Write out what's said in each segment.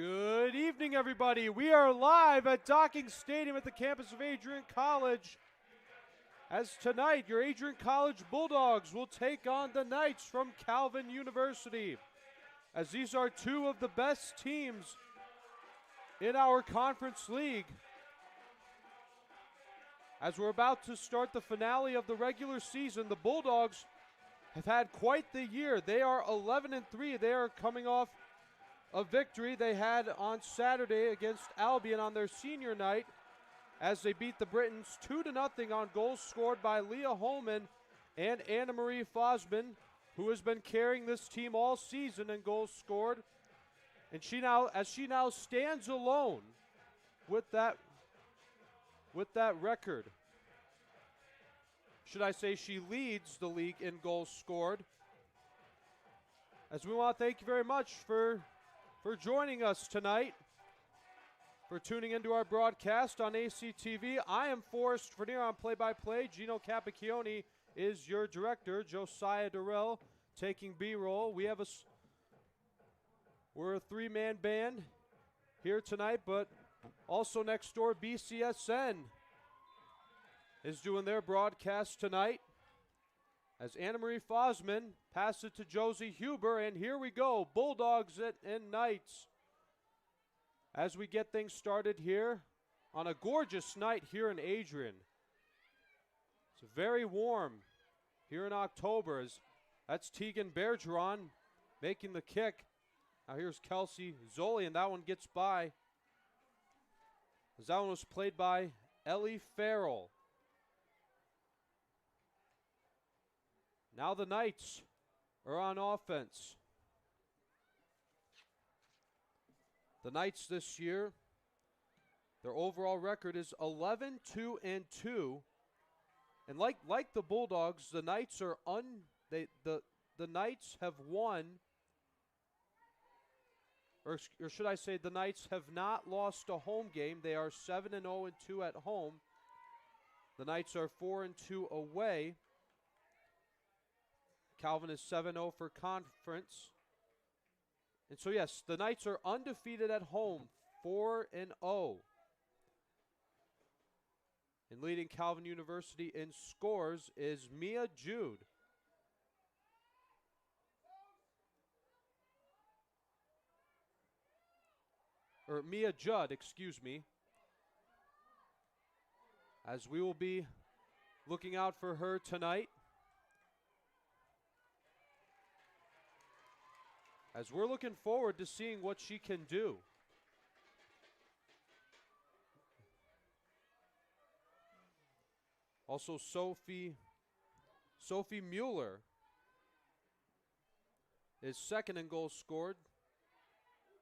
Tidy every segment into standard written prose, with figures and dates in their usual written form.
Good evening, everybody. We are live at Docking Stadium at the campus of Adrian College. As tonight, your Adrian College Bulldogs will take on the Knights from Calvin University. As these are two of the best teams in our conference league. As we're about to start the finale of the regular season, the Bulldogs have had quite the year. They are 11-3. They are coming off a victory they had on Saturday against Albion on their senior night as they beat the Britons 2-0 on goals scored by Leah Holman and Anna Marie Fosman, who has been carrying this team all season in goals scored. And she now stands alone with that record. Should I say she leads the league in goals scored. As we want to thank you very much for joining us tonight, for tuning into our broadcast on ACTV. I am Forrest Vernier on play-by-play. Gino Capacchione is your director. Josiah Durrell taking B-roll. We're a three-man band here tonight, but also next door, BCSN is doing their broadcast tonight. As Anna Marie Fosman passes it to Josie Huber, and here we go, Bulldogs and Knights. As we get things started here on a gorgeous night here in Adrian. It's very warm here in October. That's Tegan Bergeron making the kick. Now here's Kelsey Zoli, and that one gets by. As that one was played by Ellie Farrell. Now the Knights are on offense. The Knights this year, their overall record is 11-2-2. And like the Bulldogs, the Knights are the Knights have won, or should I say the Knights have not lost a home game. They are 7-0-2 at home. The Knights are 4-2 away. Calvin is 7-0 for conference. And so, yes, the Knights are undefeated at home, 4-0. And leading Calvin University in scores is Mia Judd. Or Mia Judd, excuse me. As we will be looking out for her tonight. As we're looking forward to seeing what she can do. Also, Sophie Mueller is second in goals scored.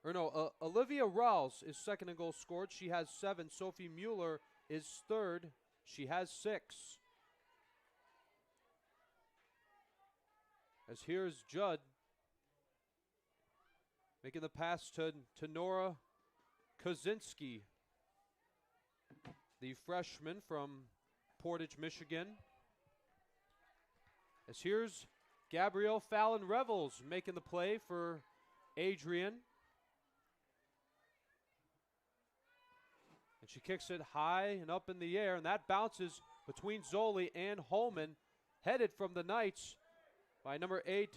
Or no, Olivia Rawls is second in goals scored. She has 7. Sophie Mueller is third. She has 6. As here's Judd making the pass to Nora Kozinski, the freshman from Portage, Michigan. As here's Gabrielle Fallon-Revels making the play for Adrian. And she kicks it high and up in the air, and that bounces between Zoli and Holman, headed from the Knights by number 8,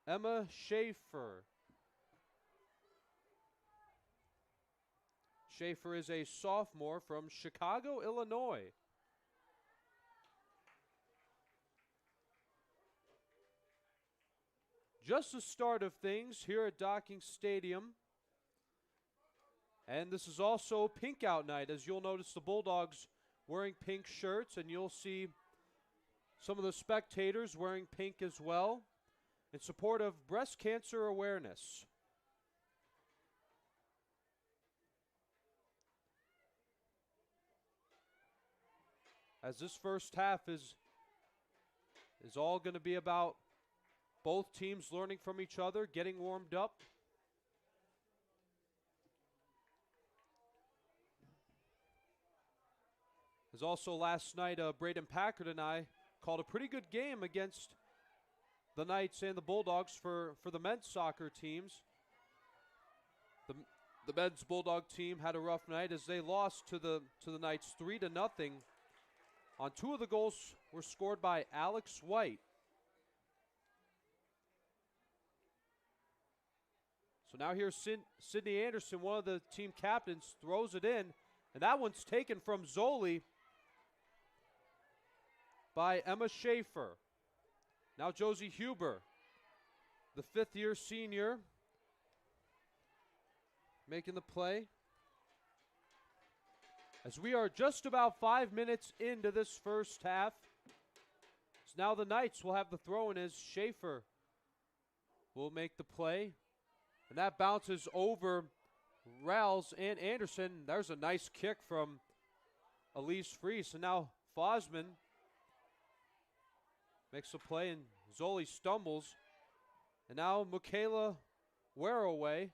Emma Schaefer. Schaefer is a sophomore from Chicago, Illinois. Just the start of things here at Docking Stadium. And this is also pink out night, as you'll notice the Bulldogs wearing pink shirts, and you'll see some of the spectators wearing pink as well in support of breast cancer awareness. As this first half is all going to be about both teams learning from each other, getting warmed up. As also last night, Braden Packard and I called a pretty good game against the Knights and the Bulldogs for the men's soccer teams. The men's Bulldog team had a rough night as they lost to the Knights 3-0. On 2 of the goals were scored by Alex White. So now here's Sydney Anderson, one of the team captains, throws it in, and that one's taken from Zoli by Emma Schaefer. Now Josie Huber, the 5th-year senior, making the play. As we are just about 5 minutes into this first half. So now the Knights will have the throw-in as Schaefer will make the play. And that bounces over Rouse and Anderson. There's a nice kick from Elise Fries. And now Fosman makes the play and Zoli stumbles. And now Michaela Wearaway.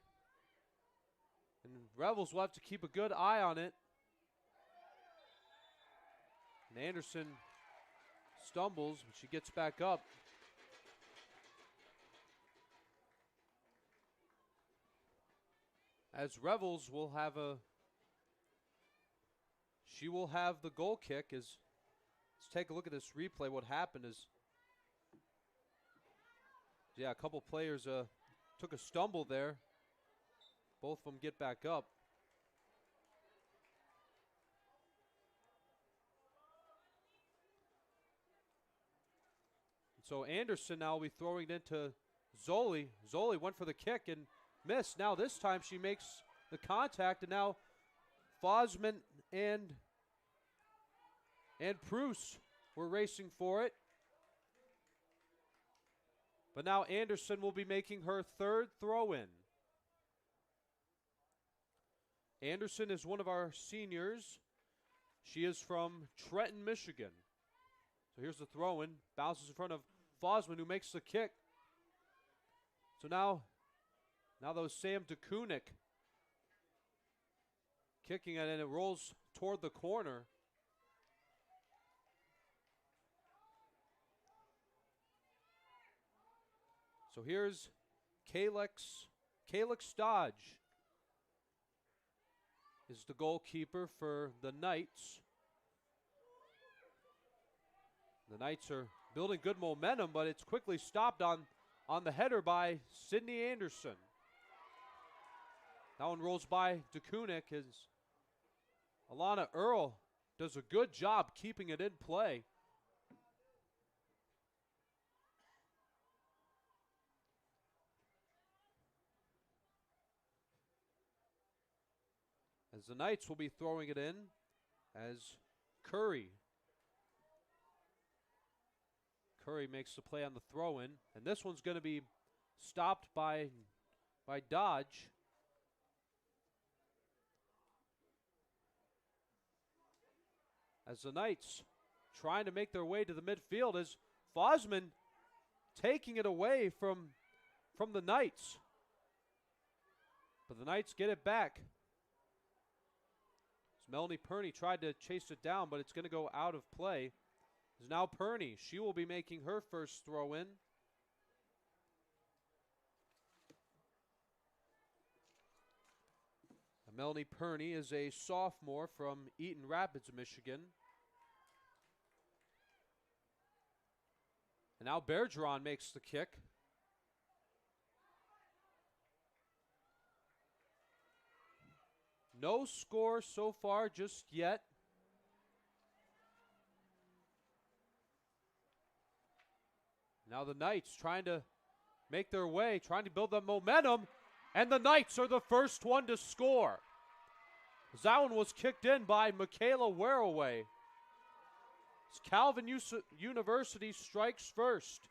And Rebels will have to keep a good eye on it. And Anderson stumbles, but she gets back up. As Revels will have she will have the goal kick. Let's take a look at this replay. What happened is, a couple players took a stumble there. Both of them get back up. So Anderson now will be throwing it into Zoli. Zoli went for the kick and missed. Now this time she makes the contact, and now Fosman and Pruce were racing for it. But now Anderson will be making her 3rd throw-in. Anderson is one of our seniors. She is from Trenton, Michigan. So here's the throw-in. Bounces in front of Fosman, who makes the kick. So now that was Sam DeKunik kicking it, and it rolls toward the corner. So here's Kalex Dodge is the goalkeeper for the Knights. The Knights are building good momentum, but it's quickly stopped on the header by Sydney Anderson. That one rolls by DeKunik. Alana Earl does a good job keeping it in play. As the Knights will be throwing it in as Curry. Curry makes the play on the throw-in, and this one's going to be stopped by Dodge. As the Knights trying to make their way to the midfield, as Fosman taking it away from the Knights. But the Knights get it back. As Melanie Perney tried to chase it down, but it's going to go out of play. Is now Perney. She will be making her first throw-in. Melanie Perney is a sophomore from Eaton Rapids, Michigan. And now Bergeron makes the kick. No score so far just yet. Now the Knights trying to make their way, trying to build the momentum, and the Knights are the first one to score. That one was kicked in by Michaela Wearaway. Calvin University strikes first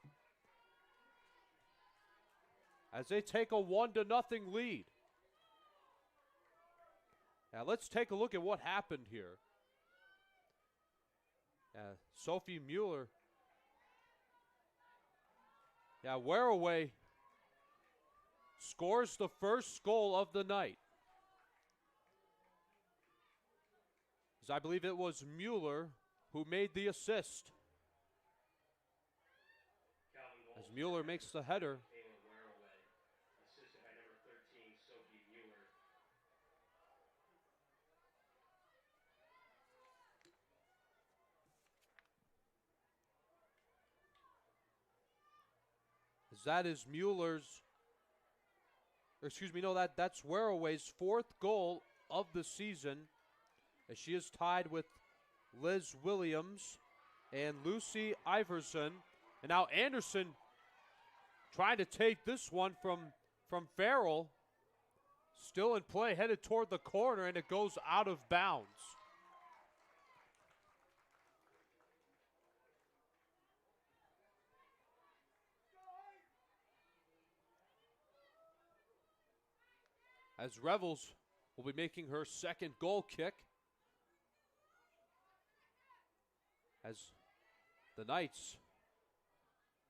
as they take a 1-0 lead. Now let's take a look at what happened here. Sophie Mueller. Wearaway scores the first goal of the night. As I believe it was Mueller who made the assist. As Mueller makes the header. that is Mueller's, that's Wearaway's 4th goal of the season, as she is tied with Liz Williams and Lucy Iverson. And now Anderson trying to take this one from Farrell. Still in play, headed toward the corner, and it goes out of bounds. As Revels will be making her 2nd goal kick. As the Knights,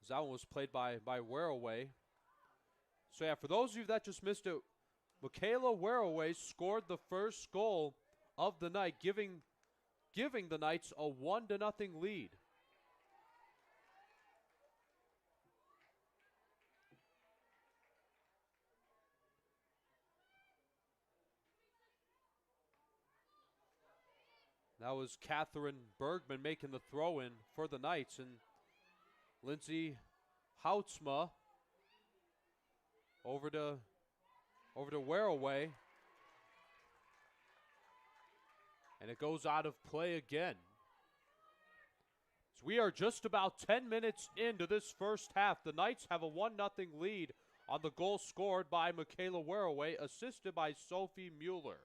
that one was played by Wearaway. So yeah, for those of you that just missed it, Michaela Wearaway scored the 1st goal of the night, giving the Knights a 1-0 lead. That was Catherine Bergman making the throw-in for the Knights, and Lindsay Houtsma over to Wearaway. And it goes out of play again. So we are just about 10 minutes into this first half. The Knights have a 1-0 lead on the goal scored by Michaela Wearaway, assisted by Sophie Mueller.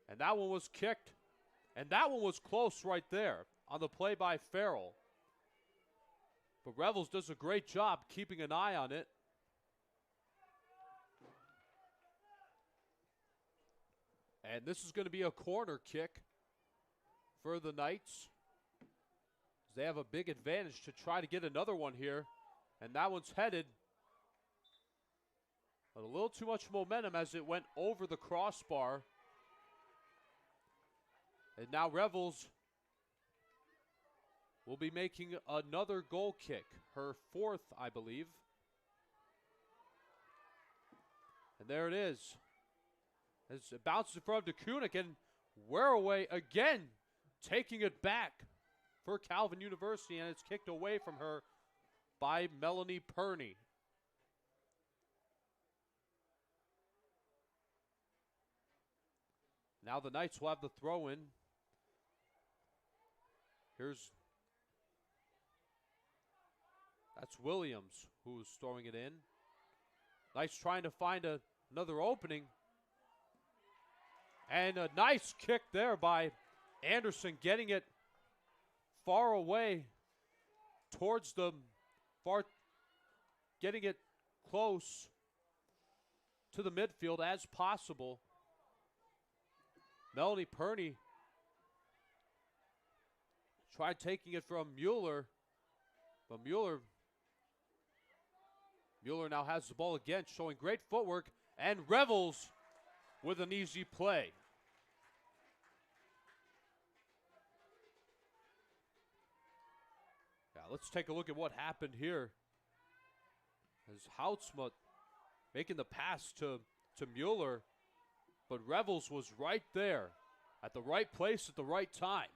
And that one was kicked. And that one was close right there on the play by Farrell. But Revels does a great job keeping an eye on it. And this is going to be a corner kick for the Knights. They have a big advantage to try to get another one here. And that one's headed. But a little too much momentum as it went over the crossbar. And now Revels will be making another goal kick. Her 4th, I believe. And there it is. As it bounces in front of DeKunik, and Wearaway again taking it back for Calvin University, and it's kicked away from her by Melanie Perney. Now the Knights will have the throw-in. That's Williams who's throwing it in. Knights trying to find another opening. And a nice kick there by Anderson, getting it far away towards getting it close to the midfield as possible. Melanie Perney tried taking it from Mueller, but Mueller now has the ball again, showing great footwork, and Revels with an easy play. Yeah, let's take a look at what happened here. As Houtsma making the pass to Mueller, but Revels was right there at the right place at the right time.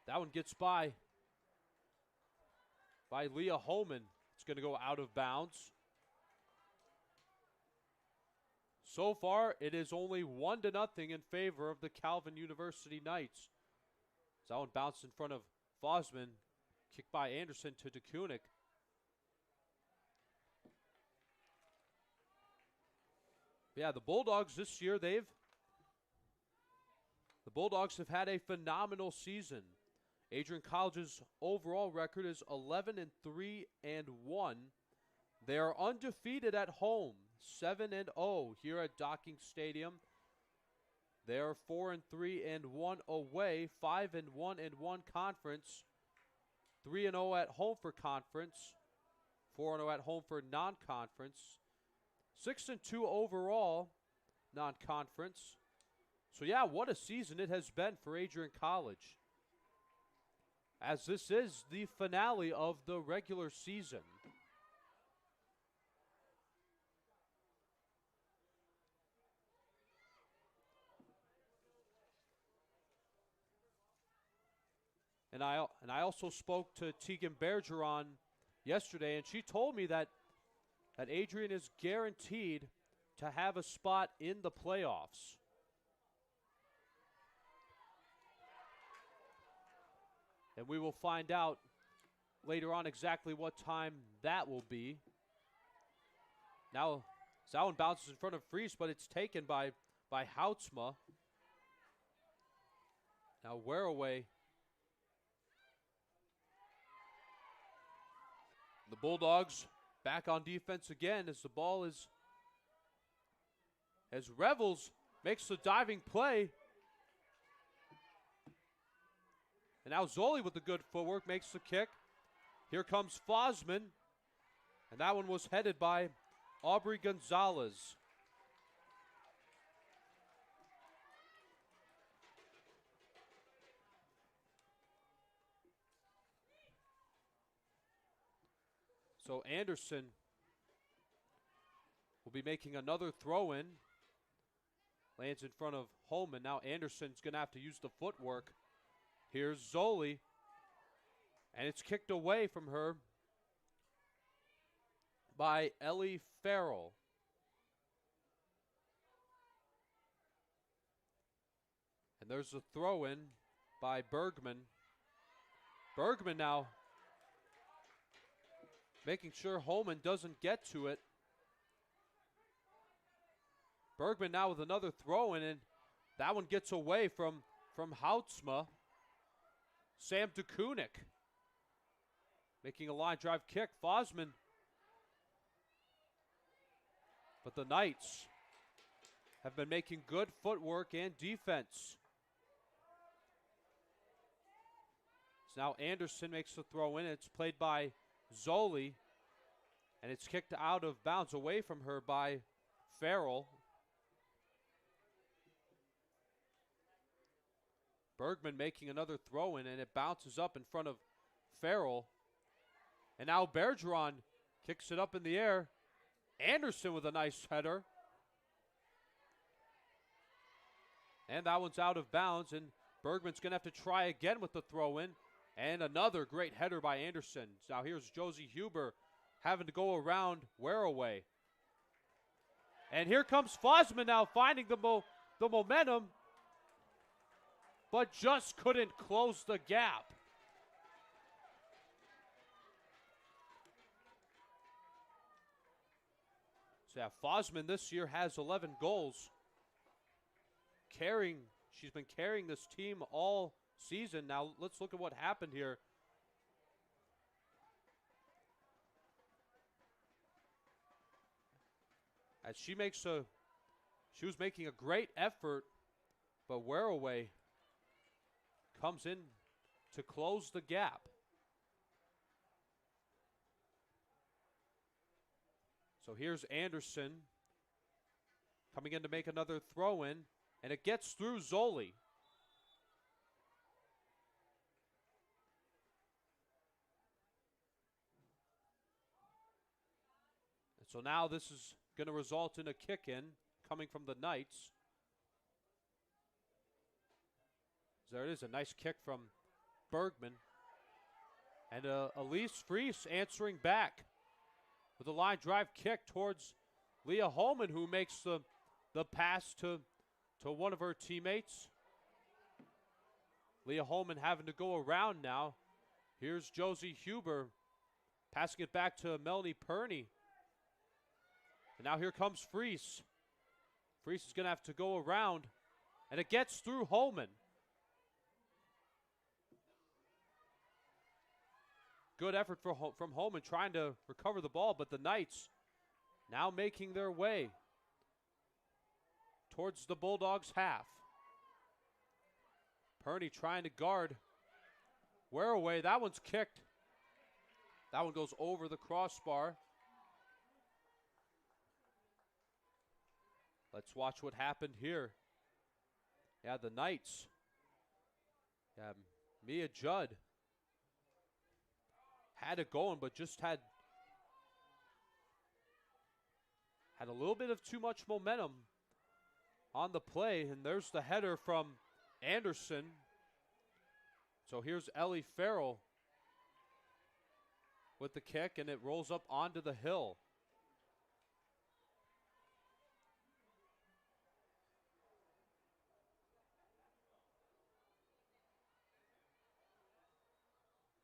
That one gets by Leah Holman. It's going to go out of bounds. So far, it is only 1-0 in favor of the Calvin University Knights. So that one bounced in front of Fosman. Kicked by Anderson to DeKunik. Yeah, the Bulldogs this year, the Bulldogs have had a phenomenal season. Adrian College's overall record is 11-3-1. They are undefeated at home, 7-0 here at Docking Stadium. They are 4-3-1 away, 5-1-1 conference, 3-0 at home for conference, 4-0 at home for non-conference, 6-2 overall non-conference. So yeah, what a season it has been for Adrian College, as this is the finale of the regular season. And I also spoke to Tegan Bergeron yesterday, and she told me that Adrian is guaranteed to have a spot in the playoffs. And we will find out later on exactly what time that will be. Now, Zawin bounces in front of Fries, but it's taken by Houtsma. Now, Wereaway. The Bulldogs back on defense again as the ball is, as Revels makes the diving play. And now Zoli with the good footwork makes the kick. Here comes Fosman. And that one was headed by Aubrey Gonzalez. So Anderson will be making another throw-in. Lands in front of Holman. Now Anderson's going to have to use the footwork. Here's Zoli. And it's kicked away from her by Ellie Farrell. And there's a throw-in by Bergman. Bergman now making sure Holman doesn't get to it. Bergman now with another throw-in, and that one gets away from Houtsma. Sam DeKunik making a line drive kick. Fosman. But the Knights have been making good footwork and defense. So now Anderson makes the throw in. It's played by Zoli. And it's kicked out of bounds away from her by Farrell. Bergman making another throw in, and it bounces up in front of Farrell. And now Bergeron kicks it up in the air. Anderson with a nice header. And that one's out of bounds, and Bergman's going to have to try again with the throw in. And another great header by Anderson. Now here's Josie Huber having to go around Wereaway. And here comes Fosman now finding the momentum, but just couldn't close the gap. So yeah, Fosman this year has 11 goals. She's been carrying this team all season. Now let's look at what happened here. As she was making a great effort, but Wereaway comes in to close the gap. So here's Anderson coming in to make another throw in, and it gets through Zoli. And so now this is going to result in a kick-in coming from the Knights. There it is, a nice kick from Bergman. And Elise Fries answering back with a line drive kick towards Leah Holman, who makes the pass to one of her teammates. Leah Holman having to go around now. Here's Josie Huber passing it back to Melanie Perney. And now here comes Fries. Fries is going to have to go around, and it gets through Holman. Good effort from Holman trying to recover the ball, but the Knights now making their way towards the Bulldogs' half. Perney trying to guard Wereaway. That one's kicked. That one goes over the crossbar. Let's watch what happened here. Yeah, the Knights. Yeah, Mia Judd had it going, but just had a little bit of too much momentum on the play. And there's the header from Anderson. So here's Ellie Farrell with the kick, and it rolls up onto the hill.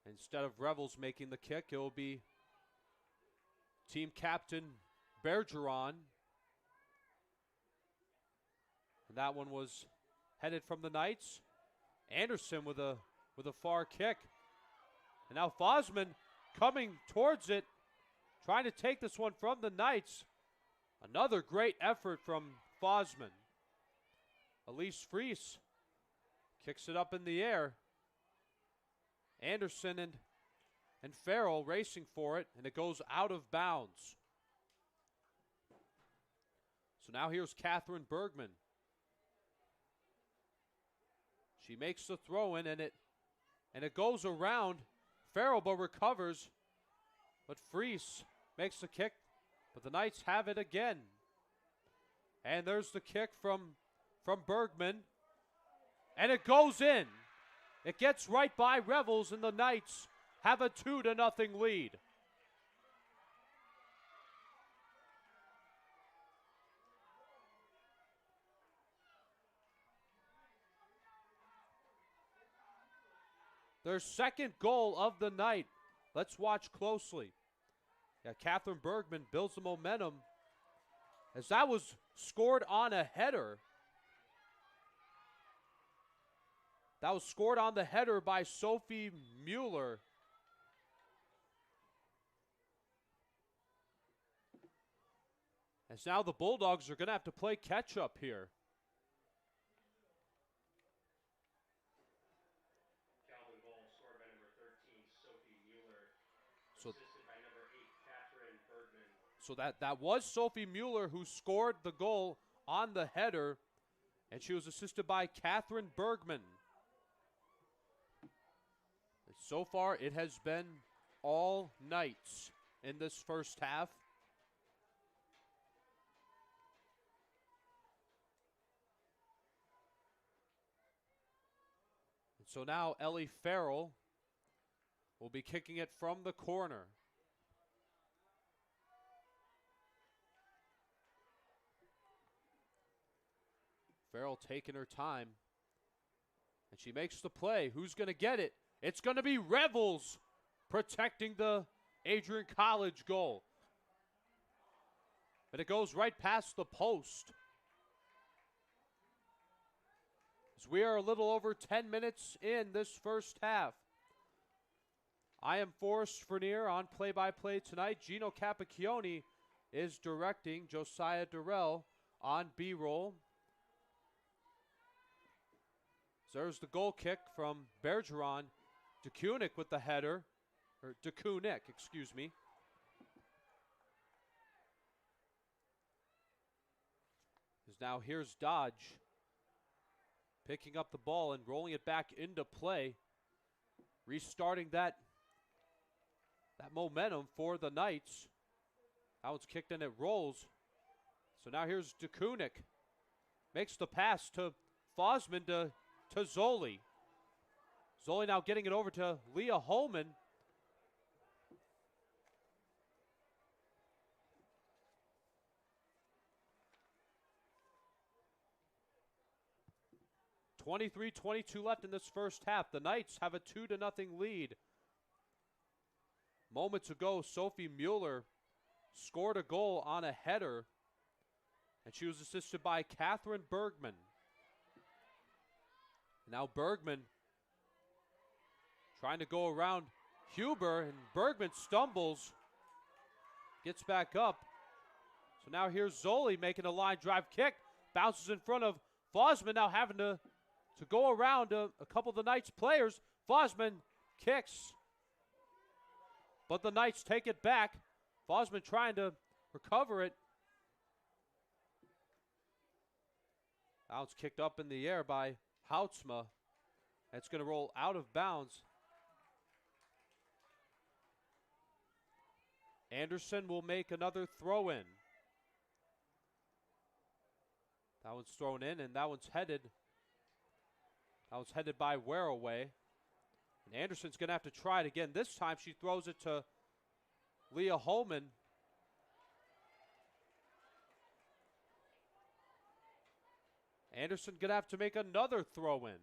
Instead of Revels making the kick, it will be team captain Bergeron. And that one was headed from the Knights. Anderson with a far kick. And now Fosman coming towards it, trying to take this one from the Knights. Another great effort from Fosman. Elise Fries kicks it up in the air. Anderson and Farrell racing for it, and it goes out of bounds. So now here's Catherine Bergman. She makes the throw in, and it goes around. Farrell but recovers, but Fries makes the kick, but the Knights have it again. And there's the kick from Bergman, and it goes in. It gets right by Revels, and the Knights have a 2-0 lead. Their second goal of the night. Let's watch closely. Yeah, Catherine Bergman builds the momentum as that was scored on a header. That was scored on the header by Sophie Mueller. As now the Bulldogs are going to have to play catch-up here. Calvin goal scored by number 13, Sophie Mueller. So, Assisted by number 8, Catherine Bergman. So that was Sophie Mueller who scored the goal on the header, and she was assisted by Catherine Bergman. So far, it has been all Knights in this first half. And so now Ellie Farrell will be kicking it from the corner. Farrell taking her time, and she makes the play. Who's going to get it? It's going to be Revels protecting the Adrian College goal. But it goes right past the post. As we are a little over 10 minutes in this first half. I am Forrest Frenier on play-by-play tonight. Gino Capacchione is directing. Josiah Durrell on B-roll. There's the goal kick from Bergeron. DeKunick with the header, or DeKunick, excuse me. Now here's Dodge picking up the ball and rolling it back into play, restarting that momentum for the Knights. That one's kicked and it rolls. So now here's DeKunick. Makes the pass to Fosman to Zoli. Zoli now getting it over to Leah Holman. .23-22 left in this first half. The Knights have a 2-0 lead. Moments ago, Sophie Mueller scored a goal on a header, and she was assisted by Catherine Bergman. Now Bergman trying to go around Huber, and Bergman stumbles, gets back up. So now here's Zoli making a line drive kick, bounces in front of Fosman, now having to go around a couple of the Knights players. Fosman kicks, but the Knights take it back. Fosman trying to recover it. Now it's kicked up in the air by Houtsma. It's going to roll out of bounds. Anderson will make another throw in. That one's thrown in, and that one's headed by Wearaway. And Anderson's going to have to try it again. This time she throws it to Leah Holman. Anderson going to have to make another throw in.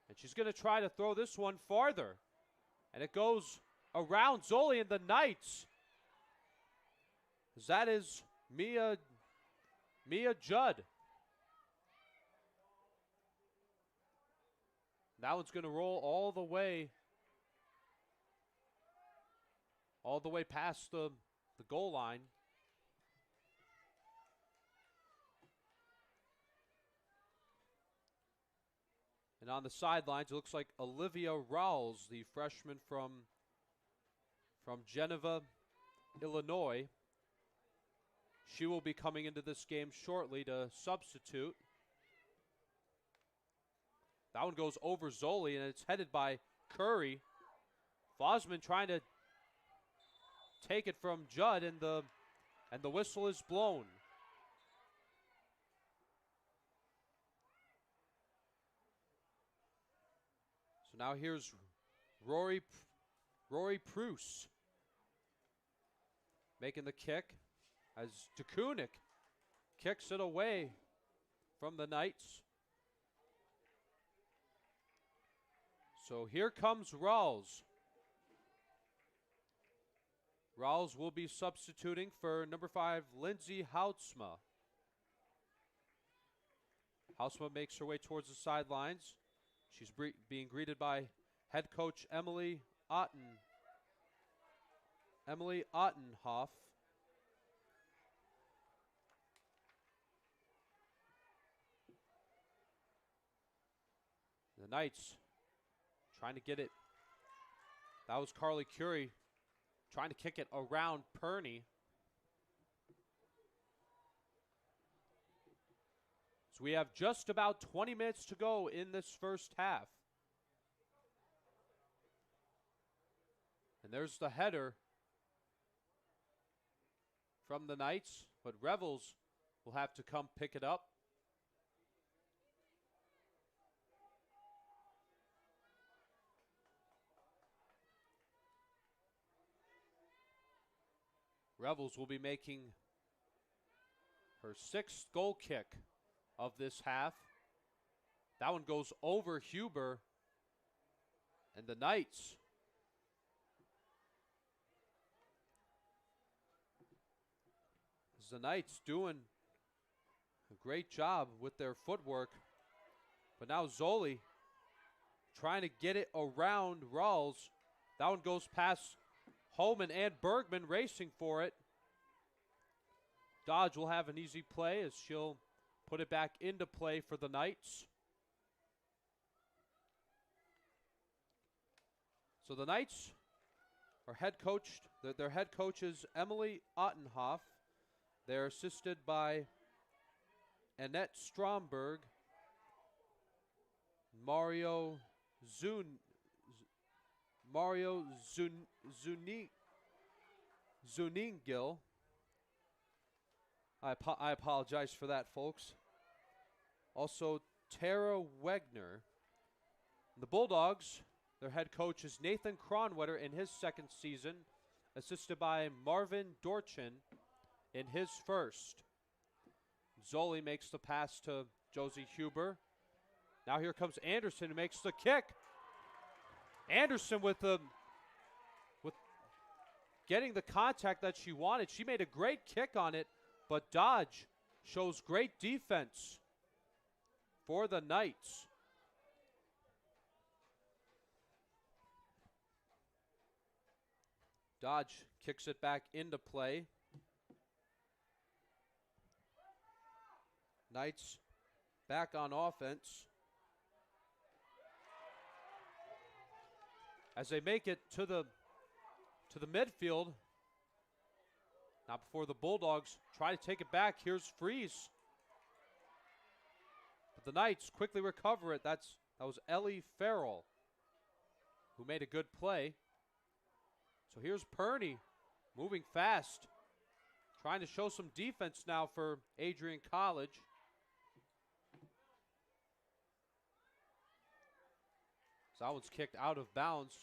And she's going to try to throw this one farther. And it goes around Zoli and the Knights. That is Mia Judd. That one's going to roll all the way past the goal line. And on the sidelines, it looks like Olivia Rawls, the freshman from Geneva, Illinois. She will be coming into this game shortly to substitute. That one goes over Zoli, and it's headed by Curry. Fosman trying to take it from Judd, and the whistle is blown. So now here's Rory Preuss making the kick as DeKunik kicks it away from the Knights. So here comes Rawls. Rawls will be substituting for number 5, Lindsay Houtsma. Houtsma makes her way towards the sidelines. She's being greeted by head coach Emily Ottenhoff. The Knights trying to get it. That was Carly Curie trying to kick it around Perney. So we have just about 20 minutes to go in this first half. And there's the header from the Knights, but Revels will have to come pick it up. Revels will be making her 6th goal kick of this half. That one goes over Huber, and the Knights doing a great job with their footwork. But now Zoli trying to get it around Rawls. That one goes past Holman and Bergman racing for it. Dodge will have an easy play as she'll put it back into play for the Knights. So the Knights are head coached. Their head coach is Emily Ottenhoff. They're assisted by Annette Stromberg, Mario Zuningil. I apologize for that, folks. Also, Tara Wegner. The Bulldogs, their head coach is Nathan Kronwetter in his 2nd season, assisted by Marvin Dorchin in his 1st. Zoli makes the pass to Josie Huber. Now here comes Anderson who makes the kick. Anderson with getting the contact that she wanted. She made a great kick on it, but Dodge shows great defense for the Knights. Dodge kicks it back into play. Knights back on offense as they make it to the midfield. Now before the Bulldogs try to take it back, here's Freeze. But the Knights quickly recover it. That was Ellie Farrell who made a good play. So here's Perney moving fast, trying to show some defense now for Adrian College. That one's kicked out of bounds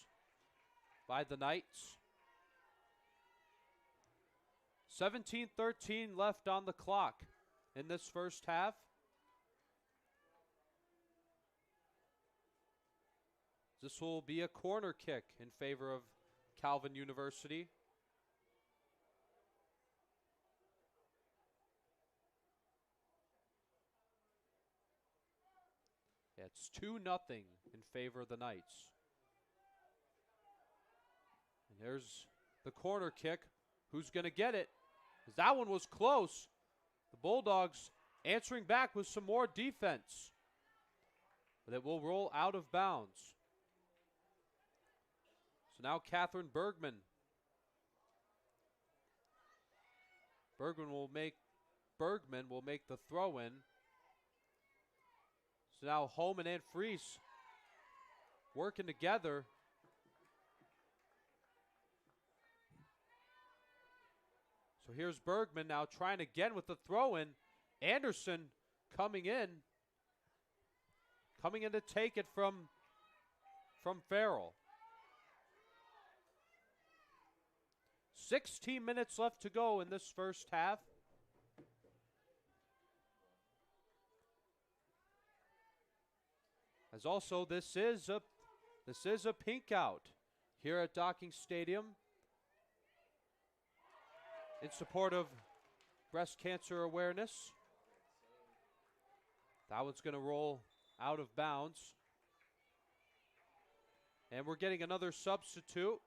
by the Knights. 17-13 left on the clock in this first half. This will be a corner kick in favor of Calvin University. Yeah, it's 2-0 in favor of the Knights. And there's the corner kick. Who's going to get it? 'Cause that one was close. The Bulldogs answering back with some more defense. But it will roll out of bounds. So now Catherine Bergman. Bergman will make the throw in. So now Holman and Fries working together. So here's Bergman now trying again with the throw in. Anderson coming in to take it from Farrell. 16 minutes left to go in this first half. As also this is a pink out here at Docking Stadium in support of breast cancer awareness. That one's going to roll out of bounds. And we're getting another substitute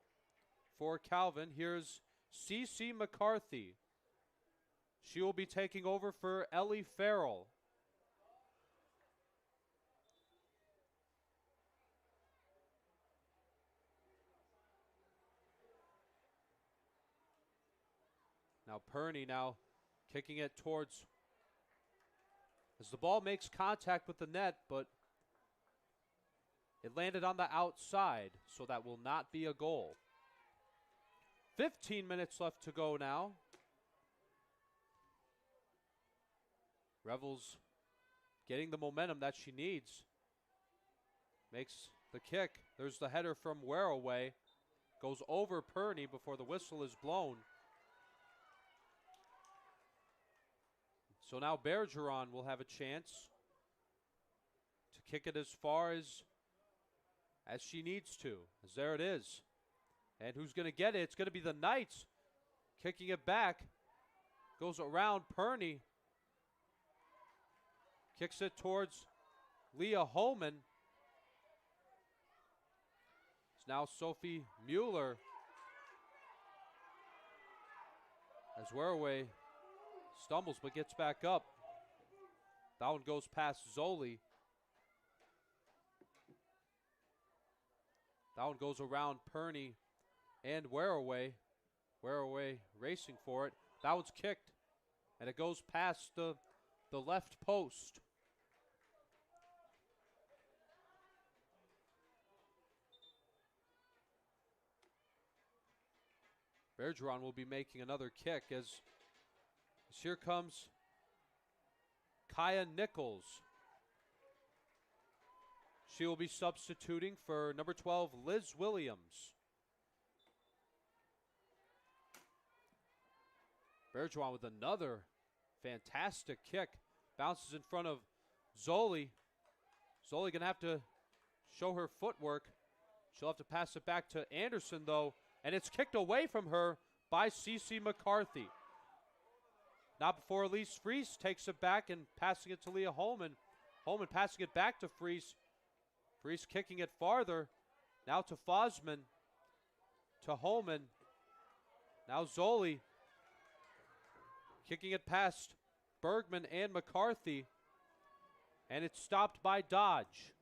for Calvin. Here's C.C. McCarthy. She will be taking over for Ellie Farrell. Now Perney now kicking it towards, as the ball makes contact with the net, but it landed on the outside, so that will not be a goal. 15 minutes left to go now. Revels getting the momentum that she needs. Makes the kick. There's the header from Wereaway. Goes over Perney before the whistle is blown. So now Bergeron will have a chance to kick it as far as she needs to. As there it is. And who's going to get it? It's going to be the Knights kicking it back. Goes around Perney. Kicks it towards Leah Holman. It's now Sophie Mueller. As Wereaway stumbles but gets back up. That one goes past Zoli. That one goes around Perney and Wereaway. Wereaway racing for it. That one's kicked. And it goes past the left post. Bergeron will be making another kick as here comes Kaya Nichols. She will be substituting for number 12, Liz Williams. Bergeron with another fantastic kick. Bounces in front of Zoli. Zoli going to have to show her footwork. She'll have to pass it back to Anderson, though. And it's kicked away from her by C.C. McCarthy. Not before Elise Fries takes it back and passing it to Leah Holman. Holman passing it back to Fries. Fries kicking it farther. Now to Fosman. To Holman. Now Zoli. Kicking it past Bergman and McCarthy. And it's stopped by Dodge.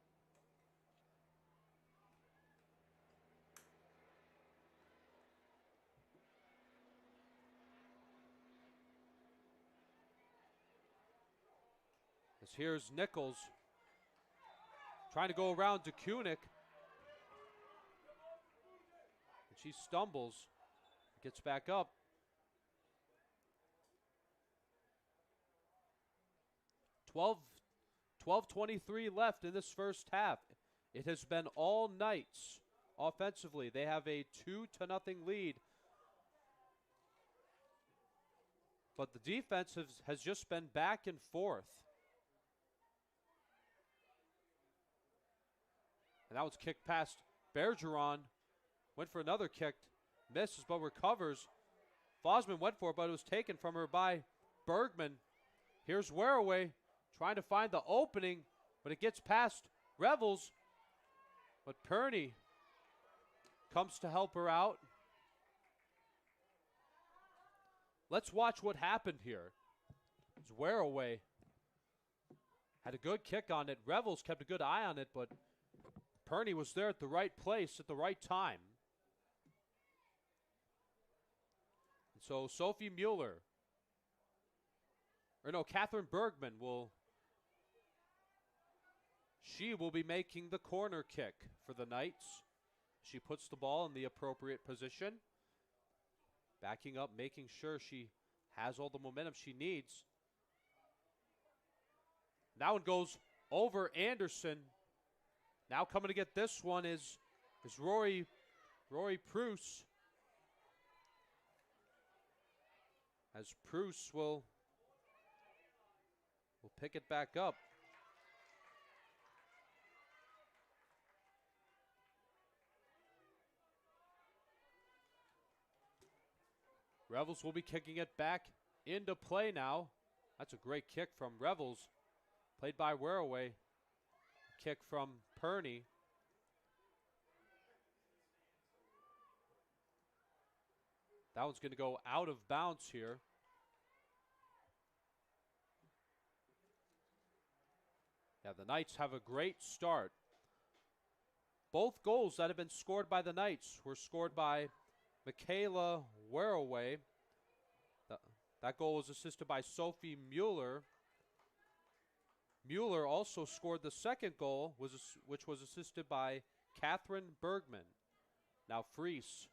As here's Nichols trying to go around DeKunick. And she stumbles. Gets back up. 12:23 left in this first half. It has been all Knights offensively. They have a 2-0 lead. But the defense has just been back and forth. And that was kicked past Bergeron. Went for another kick. Misses but recovers. Fosman went for it, but it was taken from her by Bergman. Here's Wereaway trying to find the opening, but it gets past Revels. But Perney comes to help her out. Let's watch what happened here. It's Wereaway. Had a good kick on it. Revels kept a good eye on it, but Perney was there at the right place at the right time. And so Sophie Mueller, Catherine Bergman she will be making the corner kick for the Knights. She puts the ball in the appropriate position. Backing up, making sure she has all the momentum she needs. That one goes over Anderson. Now coming to get this one is Rory Pruce. As Pruce will pick it back up. Revels will be kicking it back into play now. That's a great kick from Revels. Played by Wereaway. Kick from Perney. That one's going to go out of bounds here. Yeah, the Knights have a great start. Both goals that have been scored by the Knights were scored by Michaela Wereaway. That goal was assisted by Sophie Mueller. Mueller also scored the second goal, which was assisted by Catherine Bergman. Now Fries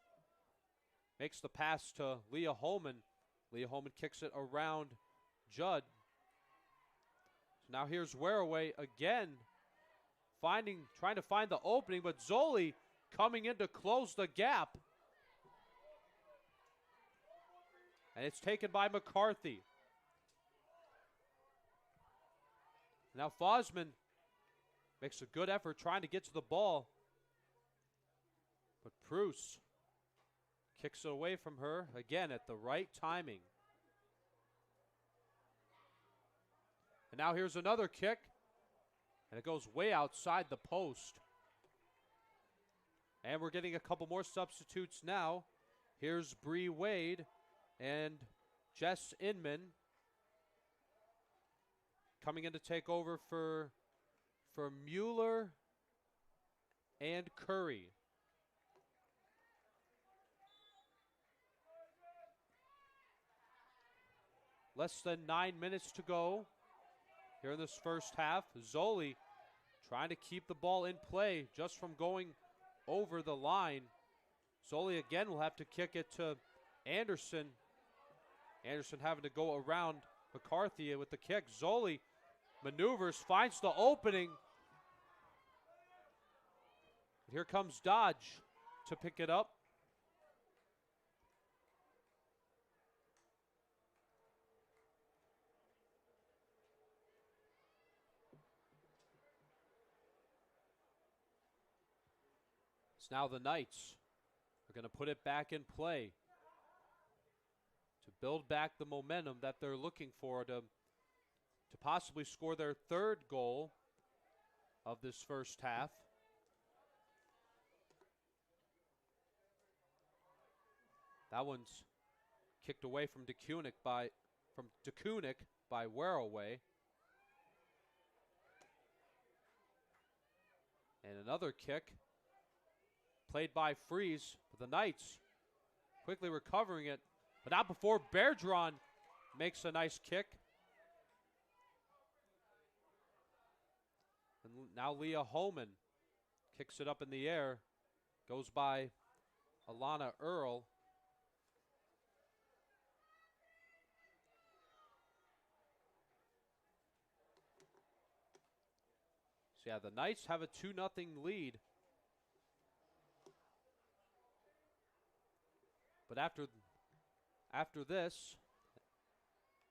makes the pass to Leah Holman. Leah Holman kicks it around Judd. So now here's Wereaway again, trying to find the opening, but Zoli coming in to close the gap. And it's taken by McCarthy. Now Fosman makes a good effort trying to get to the ball. But Pruce kicks it away from her, again at the right timing. And now here's another kick. And it goes way outside the post. And we're getting a couple more substitutes now. Here's Bree Wade and Jess Inman coming in to take over for Mueller and Curry. Less than 9 minutes to go here in this first half. Zoli trying to keep the ball in play just from going over the line. Zoli again will have to kick it to Anderson. Anderson having to go around McCarthy with the kick. Zoli maneuvers, finds the opening. Here comes Dodge to pick it up. It's now the Knights are going to put it back in play to build back the momentum that they're looking for to possibly score their third goal of this first half. That one's kicked away from DeKunick by Wereaway. And another kick played by Fries, but the Knights quickly recovering it, but not before Bergeron makes a nice kick. And now Leah Holman kicks it up in the air, goes by Alana Earl. So yeah, the Knights have a 2-0 lead. But after this,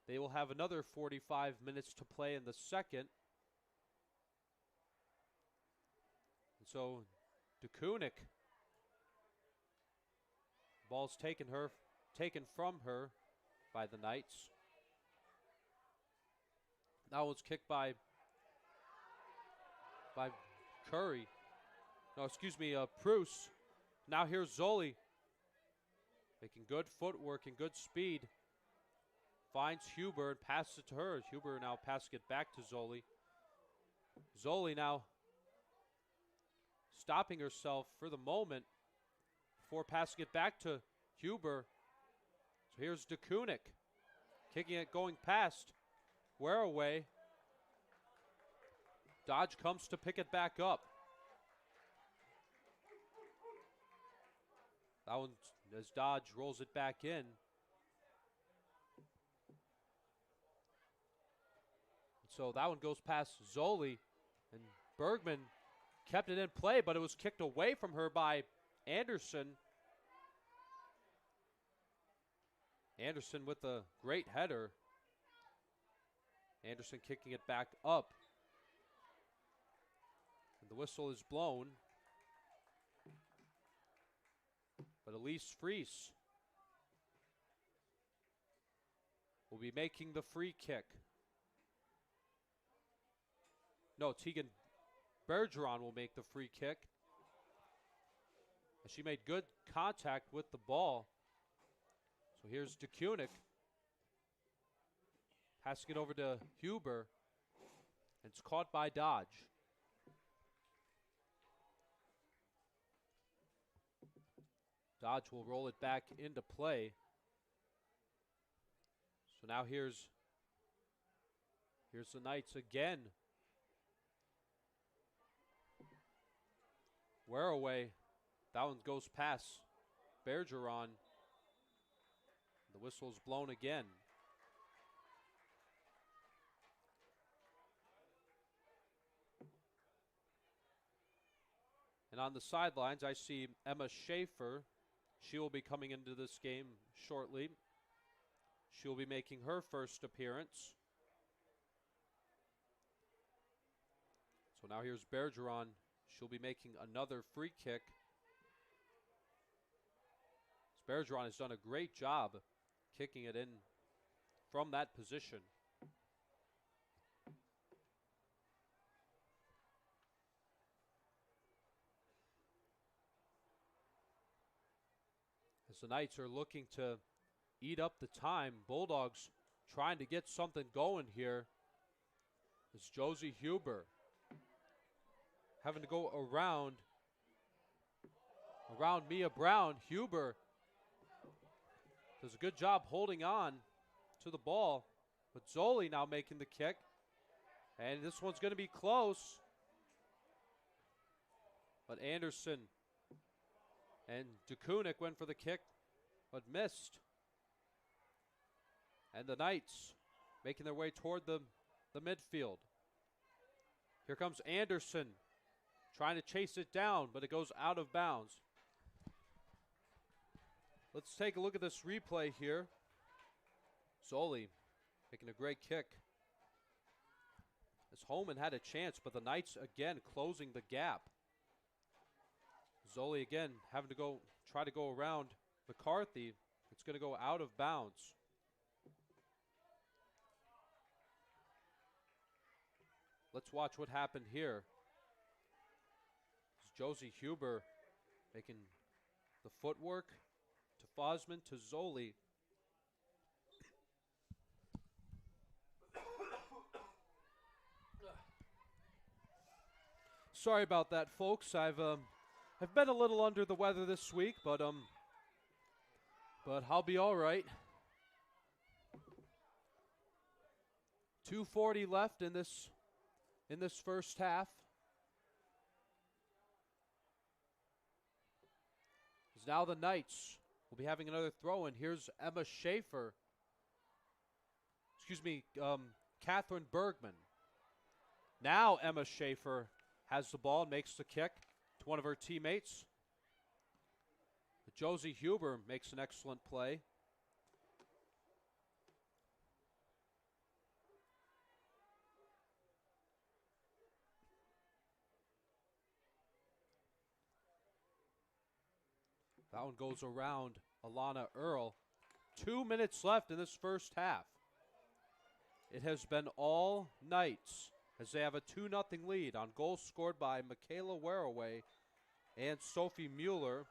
they will have another 45 minutes to play in the second. And so DeKunik, ball's taken from her by the Knights. That was kicked by Curry. No, excuse me, Pruce. Now here's Zoli, making good footwork and good speed. Finds Huber and passes it to her. Huber now passing it back to Zoli. Zoli now stopping herself for the moment before passing it back to Huber. So here's DeKunik, kicking it, going past. Wearaway. Dodge comes to pick it back up. That one, as Dodge rolls it back in. So that one goes past Zoli, and Bergman kept it in play, but it was kicked away from her by Anderson. Anderson with a great header. Anderson kicking it back up. And the whistle is blown. But Elise Fries will be making the free kick. No, Tegan Bergeron will make the free kick. And she made good contact with the ball. So here's DeKunik. Passing it over to Huber. And it's caught by Dodge. Dodge will roll it back into play. So now here's the Knights again. Wearaway. That one goes past Bergeron. The whistle is blown again. And on the sidelines, I see Emma Schaefer. She will be coming into this game shortly. She will be making her first appearance. So now here's Bergeron. She'll be making another free kick. Bergeron has done a great job kicking it in from that position. As the Knights are looking to eat up the time, Bulldogs trying to get something going here. It's Josie Huber having to go around Mia Brown. Huber does a good job holding on to the ball, but Zoli now making the kick. And this one's going to be close. But Anderson and DeKunik went for the kick, but missed. And the Knights making their way toward the midfield. Here comes Anderson trying to chase it down, but it goes out of bounds. Let's take a look at this replay here. Zoli making a great kick. As Holman had a chance, but the Knights again closing the gap. Zoli again having to try to go around McCarthy. It's going to go out of bounds. Let's watch what happened here. It's Josie Huber making the footwork to Fosman to Zoli. Sorry about that, folks. I've been a little under the weather this week, but I'll be all right. 2:40 left in this first half. As now the Knights will be having another throw-in. Here's Emma Schaefer. Catherine Bergman. Now Emma Schaefer has the ball and makes the kick to one of her teammates. Josie Huber makes an excellent play. That one goes around Alana Earl. 2 minutes left in this first half. It has been all Knights as they have a 2-0 lead on goals scored by Michaela Waraway and Sophie Mueller.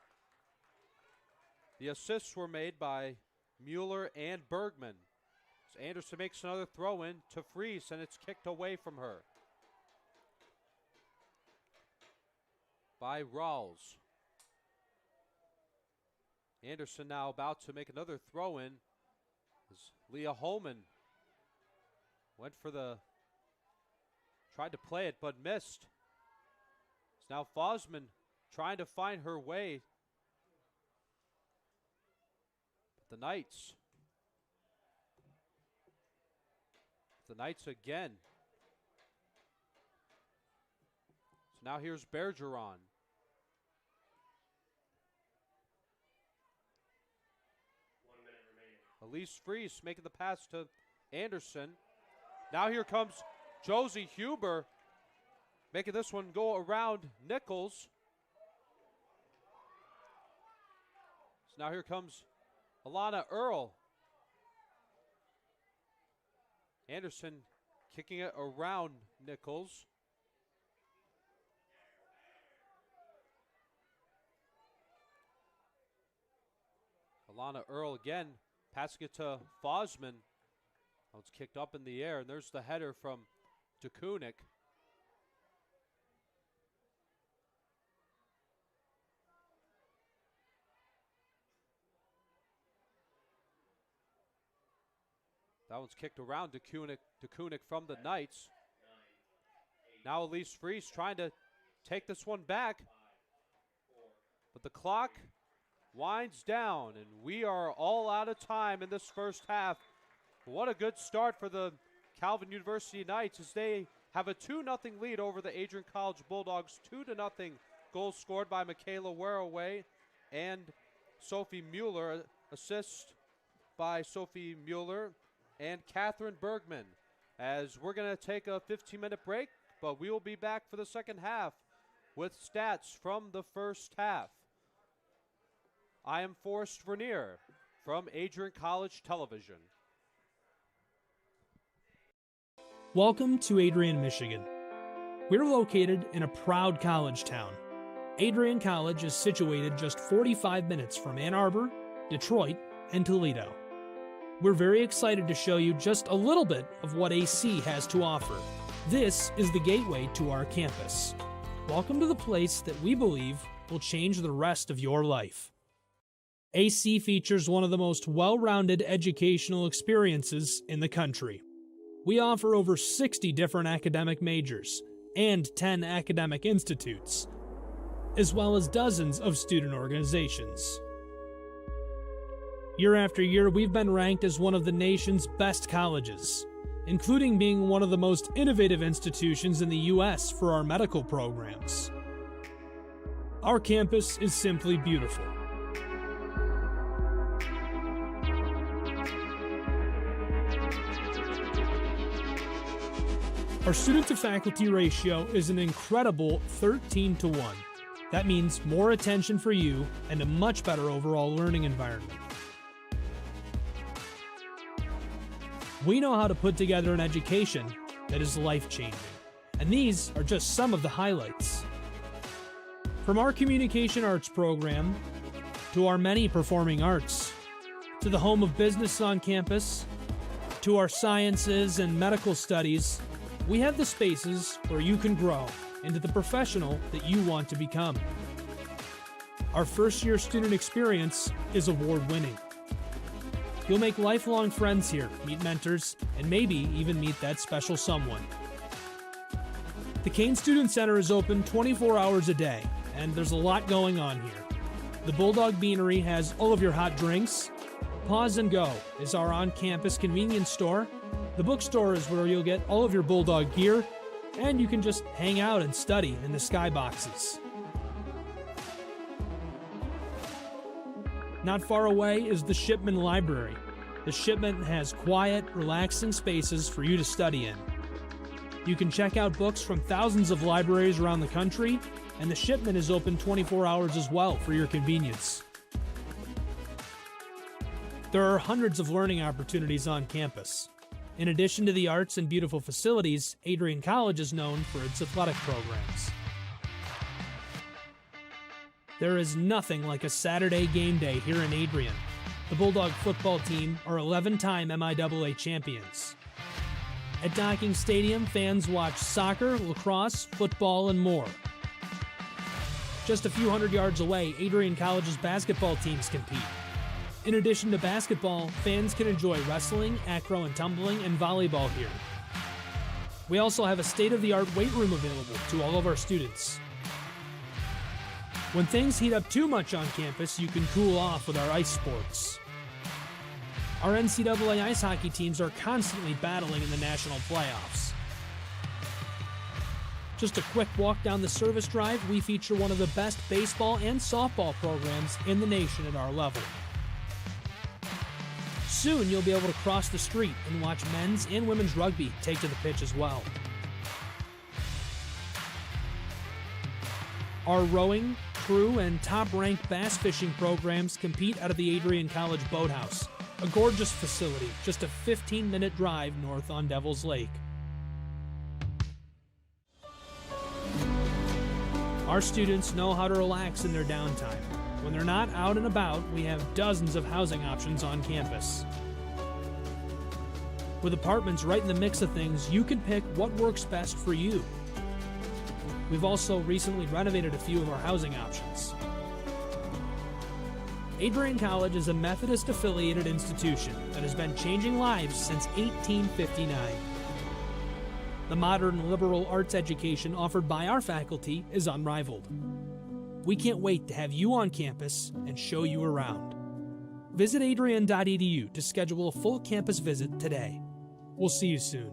The assists were made by Mueller and Bergman. So Anderson makes another throw in to Fries, and it's kicked away from her by Rawls. Anderson now about to make another throw in as Leah Holman tried to play it but missed. It's now Fosman trying to find her way. But the Knights again. So now here's Bergeron. Elise Fries making the pass to Anderson. Now here comes Josie Huber making this one go around Nichols. So now here comes Alana Earl. Anderson kicking it around Nichols. Alana Earl again. Passing it to Fosman. Oh, it's kicked up in the air, and there's the header from DeKunik. That one's kicked around DeKunik from the Knights. Now Elise Fries trying to take this one back. But the clock winds down, and we are all out of time in this first half. What a good start for the Calvin University Knights as they have a 2-0 lead over the Adrian College Bulldogs. 2-0 goals scored by Michaela Waraway and Sophie Mueller. Assist by Sophie Mueller and Catherine Bergman. As we're going to take a 15-minute break, but we will be back for the second half with stats from the first half. I am Forrest Vernier from Adrian College Television. Welcome to Adrian, Michigan. We're located in a proud college town. Adrian College is situated just 45 minutes from Ann Arbor, Detroit, and Toledo. We're very excited to show you just a little bit of what AC has to offer. This is the gateway to our campus. Welcome to the place that we believe will change the rest of your life. AC features one of the most well-rounded educational experiences in the country. We offer over 60 different academic majors and 10 academic institutes, as well as dozens of student organizations. Year after year, we've been ranked as one of the nation's best colleges, including being one of the most innovative institutions in the U.S. for our medical programs. Our campus is simply beautiful. Our student-to-faculty ratio is an incredible 13-to-1. That means more attention for you and a much better overall learning environment. We know how to put together an education that is life-changing, and these are just some of the highlights. From our communication arts program, to our many performing arts, to the home of business on campus, to our sciences and medical studies, we have the spaces where you can grow into the professional that you want to become. Our first-year student experience is award-winning. You'll make lifelong friends here, meet mentors, and maybe even meet that special someone. The Kane Student Center is open 24 hours a day, and there's a lot going on here. The Bulldog Beanery has all of your hot drinks. Pause and Go is our on-campus convenience store. The bookstore is where you'll get all of your Bulldog gear. and you can just hang out and study in the skyboxes. Not far away is the Shipman Library. The Shipman has quiet, relaxing spaces for you to study in. You can check out books from thousands of libraries around the country, and the Shipman is open 24 hours as well for your convenience. There are hundreds of learning opportunities on campus. In addition to the arts and beautiful facilities, Adrian College is known for its athletic programs. There is nothing like a Saturday game day here in Adrian. The Bulldog football team are 11-time MIAA champions. At Docking Stadium, fans watch soccer, lacrosse, football, and more. Just a few hundred yards away, Adrian College's basketball teams compete. In addition to basketball, fans can enjoy wrestling, acro and tumbling, and volleyball here. We also have a state-of-the-art weight room available to all of our students. When things heat up too much on campus, you can cool off with our ice sports. Our NCAA ice hockey teams are constantly battling in the national playoffs. Just a quick walk down the service drive, we feature one of the best baseball and softball programs in the nation at our level. Soon you'll be able to cross the street and watch men's and women's rugby take to the pitch as well. Our rowing, crew, and top-ranked bass fishing programs compete out of the Adrian College Boathouse, a gorgeous facility just a 15-minute drive north on Devil's Lake. Our students know how to relax in their downtime. When they're not out and about, we have dozens of housing options on campus. With apartments right in the mix of things, you can pick what works best for you. We've also recently renovated a few of our housing options. Adrian College is a Methodist-affiliated institution that has been changing lives since 1859. The modern liberal arts education offered by our faculty is unrivaled. We can't wait to have you on campus and show you around. Visit adrian.edu to schedule a full campus visit today. We'll see you soon.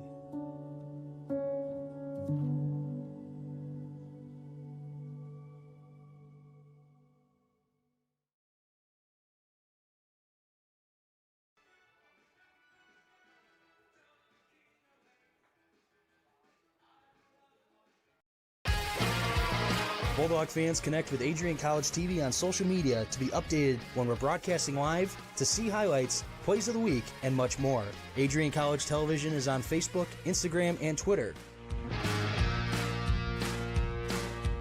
Bulldog fans, connect with Adrian College TV on social media to be updated when we're broadcasting live, to see highlights, plays of the week, and much more. Adrian College Television is on Facebook, Instagram, and Twitter.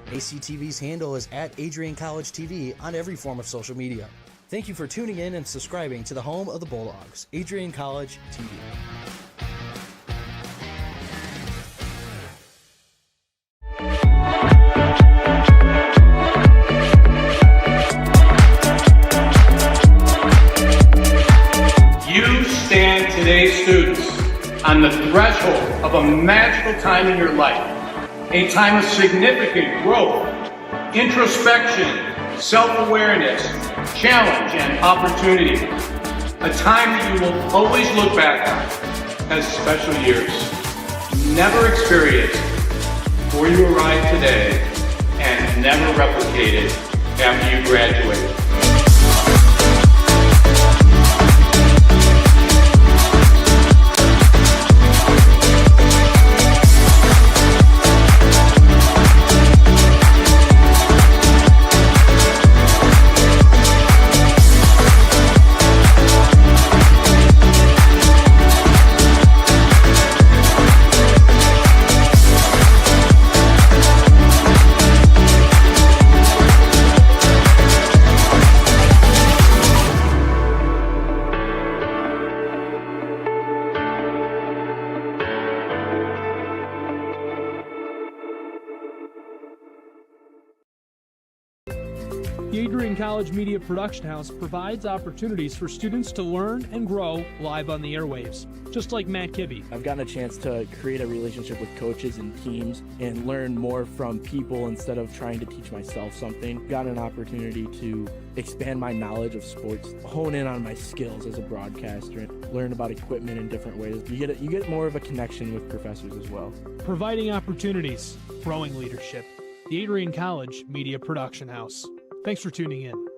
ACTV's handle is at Adrian College TV on every form of social media. Thank you for tuning in and subscribing to the home of the Bulldogs, Adrian College TV. Today's students on the threshold of a magical time in your life, a time of significant growth, introspection, self-awareness, challenge, and opportunity, a time that you will always look back on as special years, never experienced before you arrive today and never replicated after you graduate. The Adrian College Media Production House provides opportunities for students to learn and grow live on the airwaves, just like Matt Kibbe. I've gotten a chance to create a relationship with coaches and teams and learn more from people instead of trying to teach myself something. Gotten an opportunity to expand my knowledge of sports, hone in on my skills as a broadcaster, and learn about equipment in different ways. You get more of a connection with professors as well. Providing opportunities, growing leadership. The Adrian College Media Production House. Thanks for tuning in.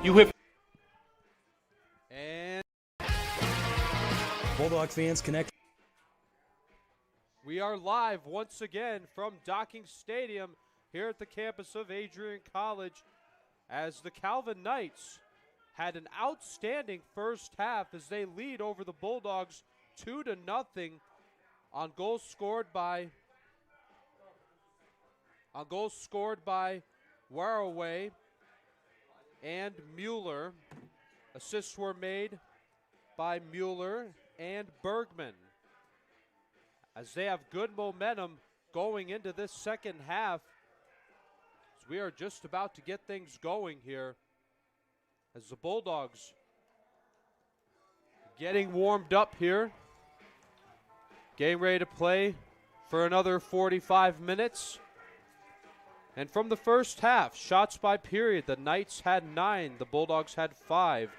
You have And Bulldog fans, connect We are live once again from Docking Stadium here at the campus of Adrian College as the Calvin Knights had an outstanding first half as they lead over the Bulldogs 2-0 on goals scored by Waraway and Mueller. Assists were made by Mueller and Bergman, as they have good momentum going into this second half. As we are just about to get things going here, as the Bulldogs getting warmed up here, getting ready to play for another 45 minutes. And from the first half, shots by period, the Knights had 9, the Bulldogs had 5.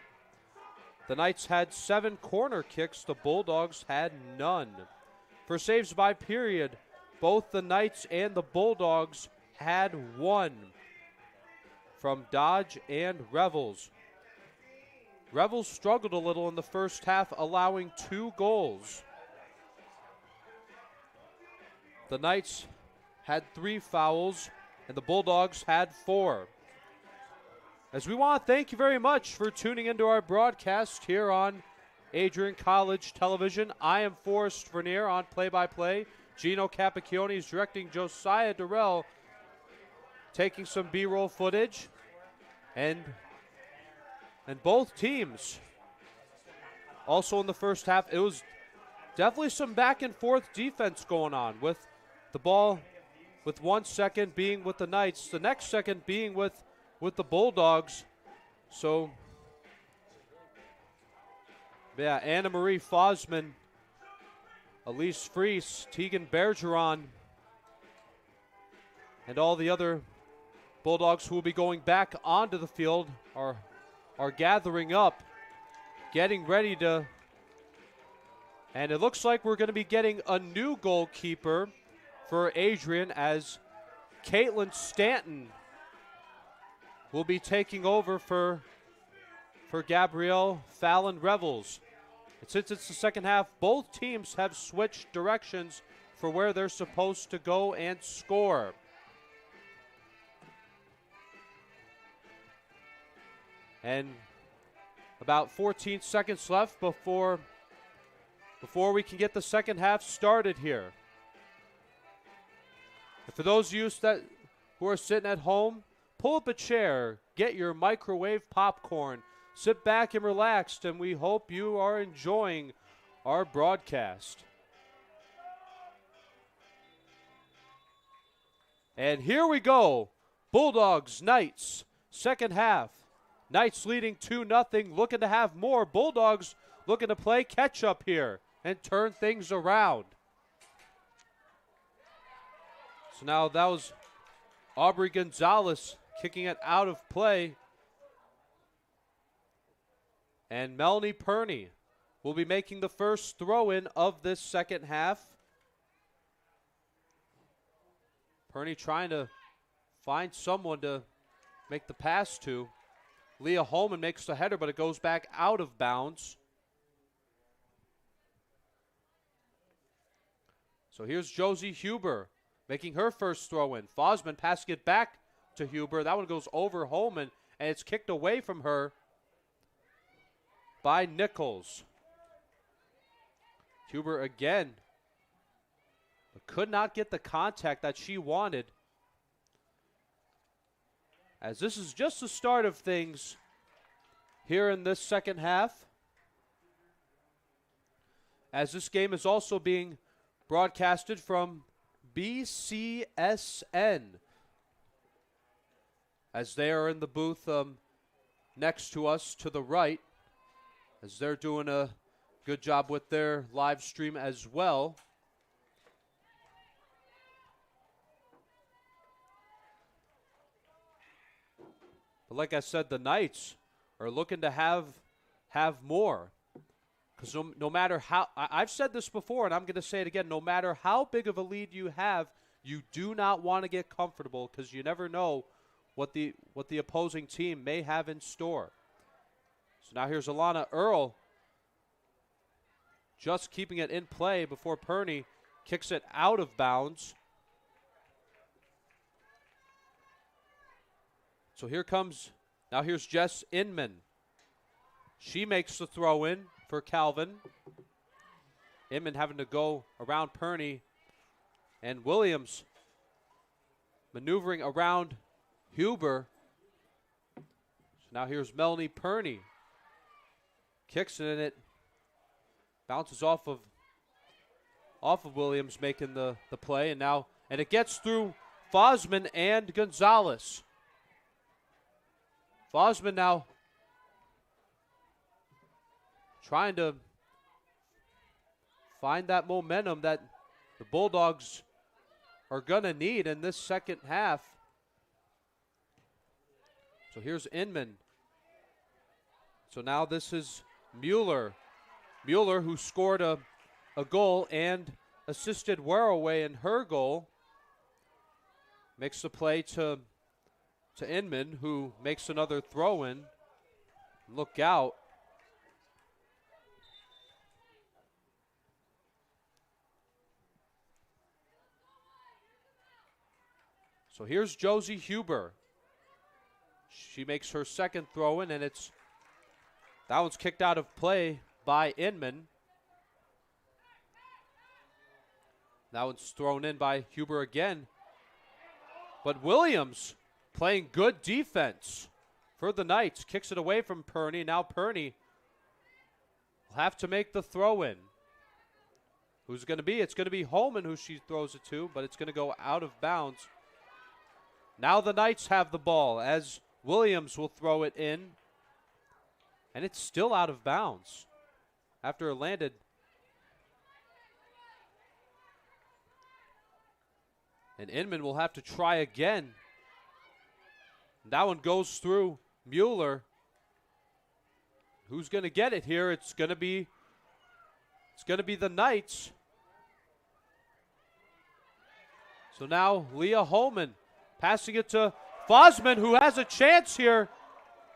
The Knights had 7 corner kicks, the Bulldogs had none. For saves by period, both the Knights and the Bulldogs had 1 from Dodge and Revels. Revels struggled a little in the first half, allowing 2 goals. The Knights had 3 fouls, and the Bulldogs had 4. As we want to thank you very much for tuning into our broadcast here on Adrian College Television. I am Forrest Vernier on play-by-play. Gino Capacchione is directing. Josiah Durrell taking some B-roll footage. And both teams, also in the first half, it was definitely some back-and-forth defense going on, with the ball with 1 second being with the Knights, the next second being with the Bulldogs. So, yeah, Anna Marie Fosman, Elise Fries, Tegan Bergeron, and all the other Bulldogs who will be going back onto the field are gathering up, getting ready to, and it looks like we're going to be getting a new goalkeeper for Adrian, as Caitlin Stanton will be taking over for Gabrielle Fallon Revels. And since it's the second half, both teams have switched directions for where they're supposed to go and score. And about 14 seconds left before we can get the second half started here. And for those of you who are sitting at home, pull up a chair, get your microwave popcorn, sit back and relax, and we hope you are enjoying our broadcast. And here we go. Bulldogs, Knights, second half. Knights leading 2-0, looking to have more. Bulldogs looking to play catch-up here and turn things around. So now that was Aubrey Gonzalez kicking it out of play. And Melanie Perney will be making the first throw-in of this second half. Perney trying to find someone to make the pass to. Leah Holman makes the header, but it goes back out of bounds. So here's Josie Huber making her first throw-in. Fosman passing it back to Huber. That one goes over Holman, and it's kicked away from her by Nichols. Huber again, but could not get the contact that she wanted. As this is just the start of things here in this second half, as this game is also being broadcasted from BCSN, as they are in the booth next to us to the right, as they're doing a good job with their live stream as well. But like I said, the Knights are looking to have more. Because no matter how, I've said this before, and I'm going to say it again, no matter how big of a lead you have, you do not want to get comfortable, because you never know what the opposing team may have in store. So now here's Alana Earl, just keeping it in play before Perney kicks it out of bounds. So here's Jess Inman. She makes the throw in for Calvin. Inman having to go around Perney, and Williams maneuvering around Huber. So now here's Melanie Perney. Kicks it, and it bounces off of Williams making the play, and it gets through Fosman and Gonzalez. Fosman now trying to find that momentum that the Bulldogs are going to need in this second half. So here's Inman. So now this is Mueller. Mueller, who scored a goal and assisted Waraway in her goal, makes the play to Inman, who makes another throw-in. Look out. So here's Josie Huber. She makes her second throw-in, and that one's kicked out of play by Inman. That one's thrown in by Huber again. But Williams playing good defense for the Knights. Kicks it away from Perney. Now Perney will have to make the throw-in. Who's going to be? It's going to be Holman who she throws it to, but it's going to go out of bounds. Now the Knights have the ball as Williams will throw it in. And it's still out of bounds after it landed. And Inman will have to try again. That one goes through Mueller. Who's going to get it here? It's going to be the Knights. So now Leah Holman passing it to Fosman, who has a chance here.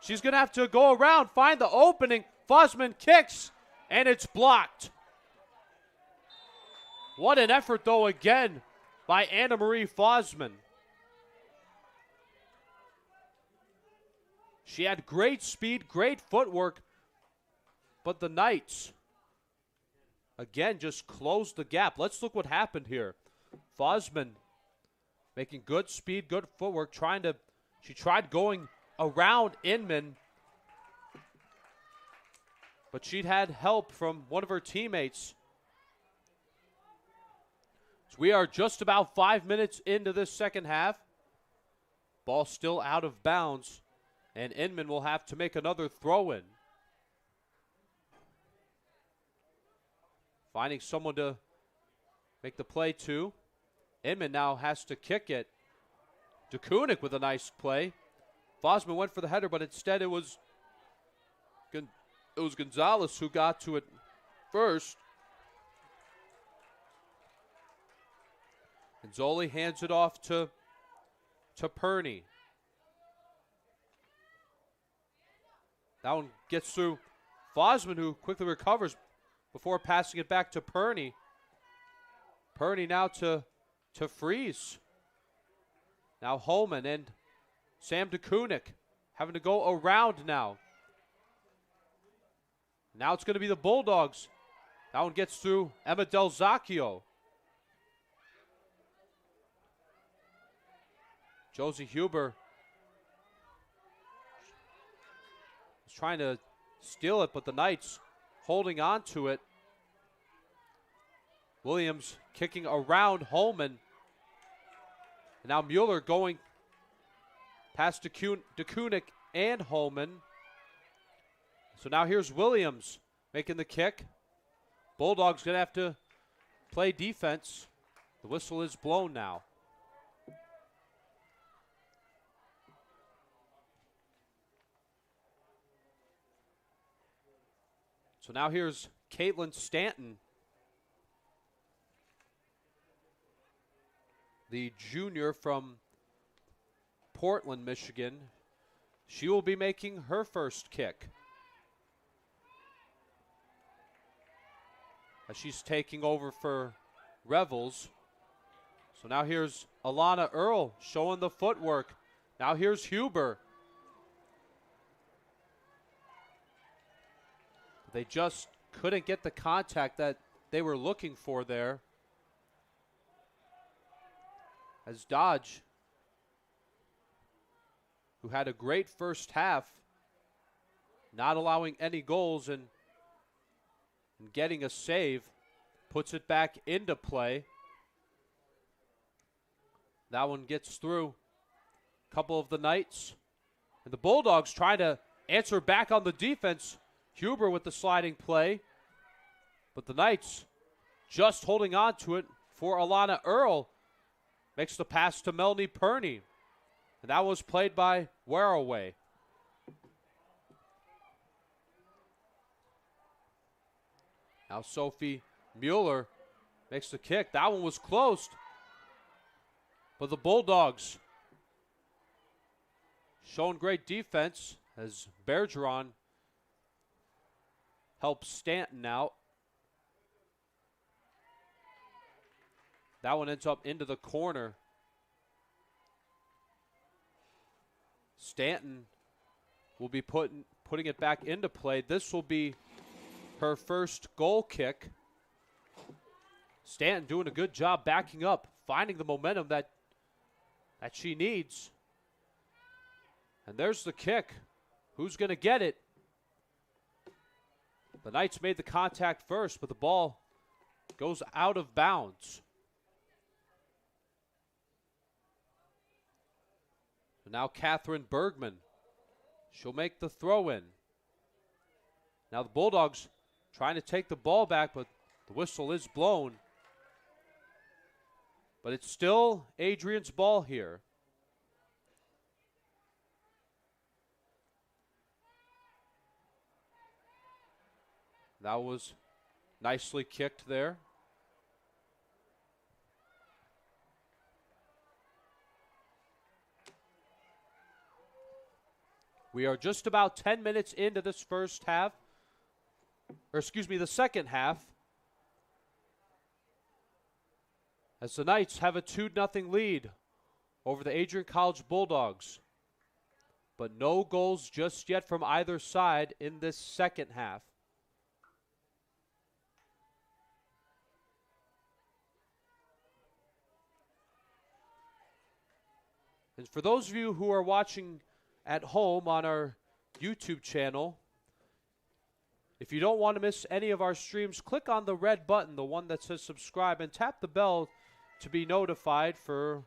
She's going to have to go around, find the opening. Fosman kicks, and it's blocked. What an effort, though, again, by Anna Marie Fosman. She had great speed, great footwork, but the Knights, again, just closed the gap. Let's look what happened here. Fosman making good speed, good footwork, she tried going around Inman, but she'd had help from one of her teammates. So we are just about 5 minutes into this second half. Ball still out of bounds, and Inman will have to make another throw-in. Finding someone to make the play to. Inman now has to kick it. DeKunik with a nice play. Fosman went for the header, but instead it was Gonzalez who got to it first. And Zoli hands it off to Perney. That one gets through Fosman, who quickly recovers before passing it back to Perney. Perney now to Freeze. Now Holman and Sam DeKunik having to go around now. Now it's going to be the Bulldogs. That one gets through Emma Del Zacchio. Josie Huber is trying to steal it, but the Knights holding on to it. Williams kicking around Holman. And now Mueller going past DeKunik and Holman. So now here's Williams making the kick. Bulldogs going to have to play defense. The whistle is blown now. So now here's Caitlin Stanton, the junior from Portland, Michigan. She will be making her first kick, as she's taking over for Revels. So now here's Alana Earl showing the footwork. Now here's Huber. They just couldn't get the contact that they were looking for there. As Dodge, who had a great first half, not allowing any goals and getting a save, puts it back into play. That one gets through. A couple of the Knights. And the Bulldogs trying to answer back on the defense. Huber with the sliding play. But the Knights just holding on to it for Alana Earl. Makes the pass to Melanie Perney. And that was played by Waraway. Now Sophie Mueller makes the kick. That one was close. But the Bulldogs showing great defense as Bergeron helps Stanton out. That one ends up into the corner. Stanton will be putting it back into play. This will be her first goal kick. Stanton doing a good job backing up, finding the momentum that she needs. And there's the kick. Who's going to get it? The Knights made the contact first, but the ball goes out of bounds. So now Catherine Bergman. She'll make the throw in. Now the Bulldogs trying to take the ball back, but the whistle is blown. But it's still Adrian's ball here. That was nicely kicked there. We are just about 10 minutes into this first half. Or excuse me, the second half. As the Knights have a 2-0 lead over the Adrian College Bulldogs. But no goals just yet from either side in this second half. And for those of you who are watching at home on our YouTube channel, if you don't want to miss any of our streams, click on the red button, the one that says subscribe, and tap the bell to be notified for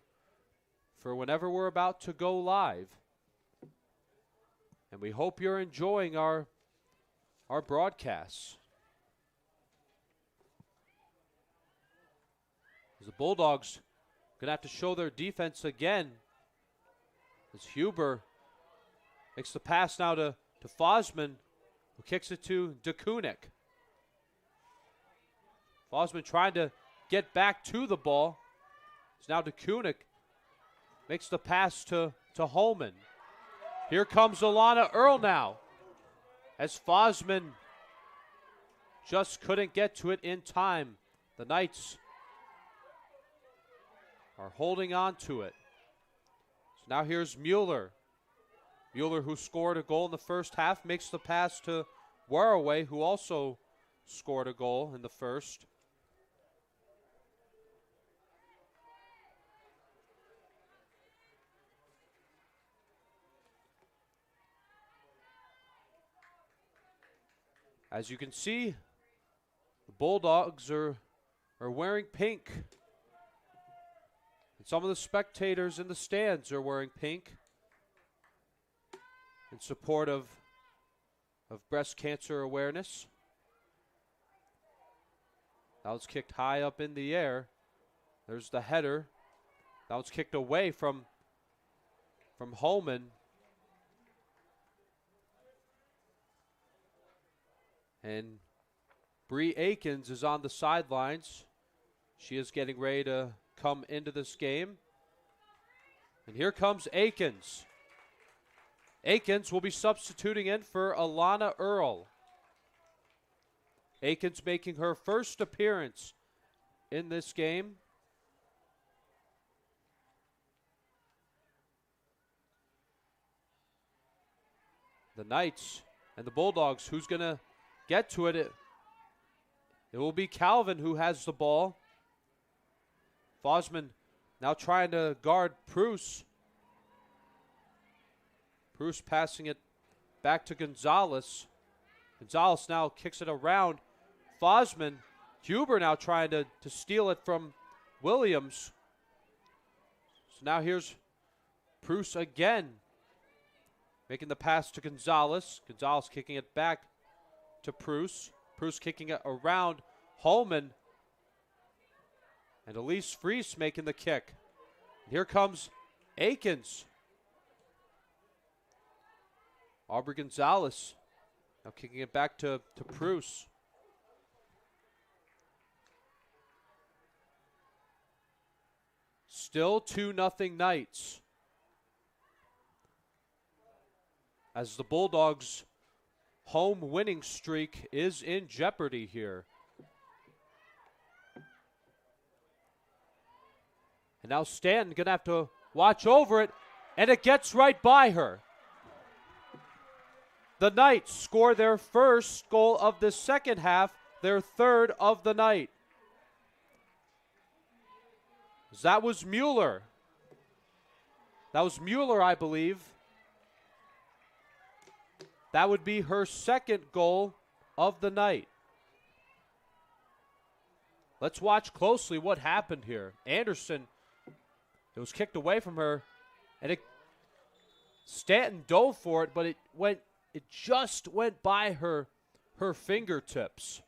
whenever we're about to go live. And we hope you're enjoying our broadcasts. As the Bulldogs going to have to show their defense again. As Huber makes the pass now to Fosman, who kicks it to DeKunik. Fosman trying to get back to the ball. It's now DeKunik makes the pass to Holman. Here comes Alana Earl now, as Fosman just couldn't get to it in time. The Knights are holding on to it. So now here's Mueller. Mueller, who scored a goal in the first half, makes the pass to Waraway, who also scored a goal in the first. As you can see, the Bulldogs are wearing pink. And some of the spectators in the stands are wearing pink in support of breast cancer awareness. That was kicked high up in the air. There's the header. That was kicked away from Holman. And Bree Akins is on the sidelines. She is getting ready to come into this game. And here comes Akins. Akins will be substituting in for Alana Earl. Akins making her first appearance in this game. The Knights and the Bulldogs, who's going to get to it? It will be Calvin who has the ball. Fosman now trying to guard Preuss. Preuss passing it back to Gonzalez. Gonzalez now kicks it around. Fosman. Huber now trying to steal it from Williams. So now here's Preuss again. Making the pass to Gonzalez. Gonzalez kicking it back to Preuss. Preuss kicking it around Holman. And Elise Fries making the kick. Here comes Akins. Aubrey Gonzalez now kicking it back to Preuss. Still 2-0 Knights. As the Bulldogs' home winning streak is in jeopardy here. And now Stanton going to have to watch over it, and it gets right by her. The Knights score their first goal of the second half, their third of the night. That was Mueller. That was Mueller, I believe. That would be her second goal of the night. Let's watch closely what happened here. Anderson, it was kicked away from her, and Stanton dove for it, but it just went by her fingertips.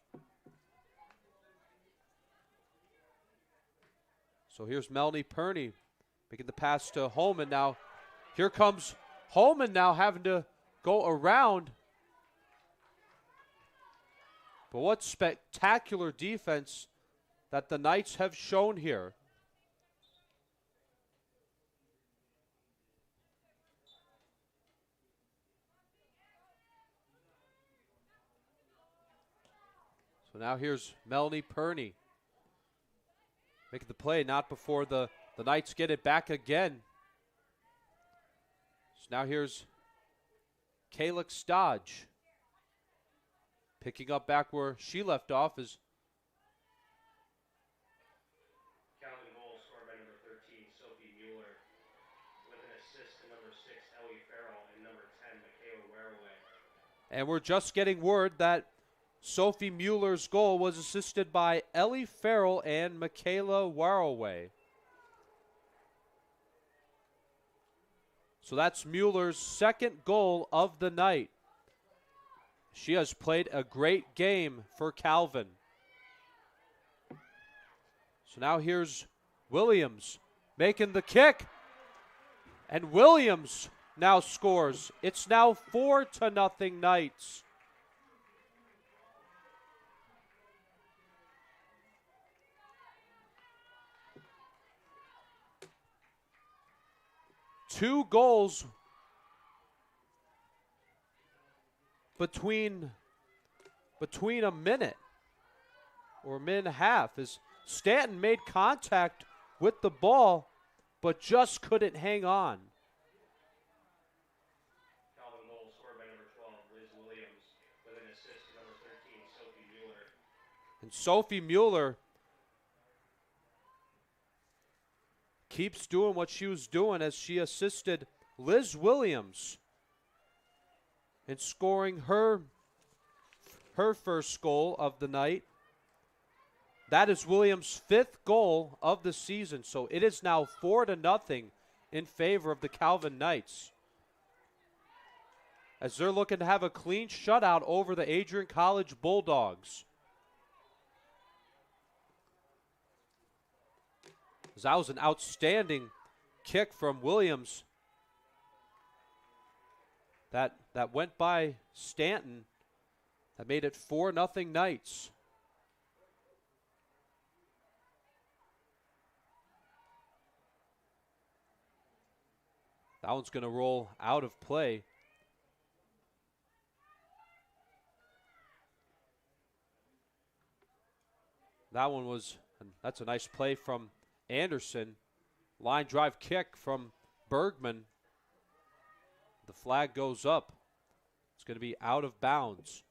So here's Melanie Perney making the pass to Holman now. Here comes Holman now having to go around. But what spectacular defense that the Knights have shown here. So now here's Melanie Perney making the play, not before the Knights get it back again. So now here's Kayla Stodge picking up back where she left off is Calvin goal scored by number 13, Sophie Mueller, with an assist to number 6, Ellie Farrell, and number 10, Michaela Wareaway. And we're just getting word that Sophie Mueller's goal was assisted by Ellie Farrell and Michaela Wareaway. So that's Mueller's second goal of the night. She has played a great game for Calvin. So now here's Williams making the kick. And Williams now scores. It's now 4-0 Knights. Two goals between a minute or a minute and a half as Stanton made contact with the ball but just couldn't hang on. Calvin goal scored by number 12, Liz Williams, with an assist to number 13, Sophie Mueller. And Sophie Mueller keeps doing what she was doing as she assisted Liz Williams in scoring her first goal of the night. That is Williams' fifth goal of the season, so it is now 4-0 in favor of the Calvin Knights, as they're looking to have a clean shutout over the Adrian College Bulldogs. That was an outstanding kick from Williams that went by Stanton. That made it 4-0 Knights. That one's going to roll out of play. That one was And that's a nice play from Anderson. Line drive kick from Bergman. The flag goes up. It's going to be out of bounds.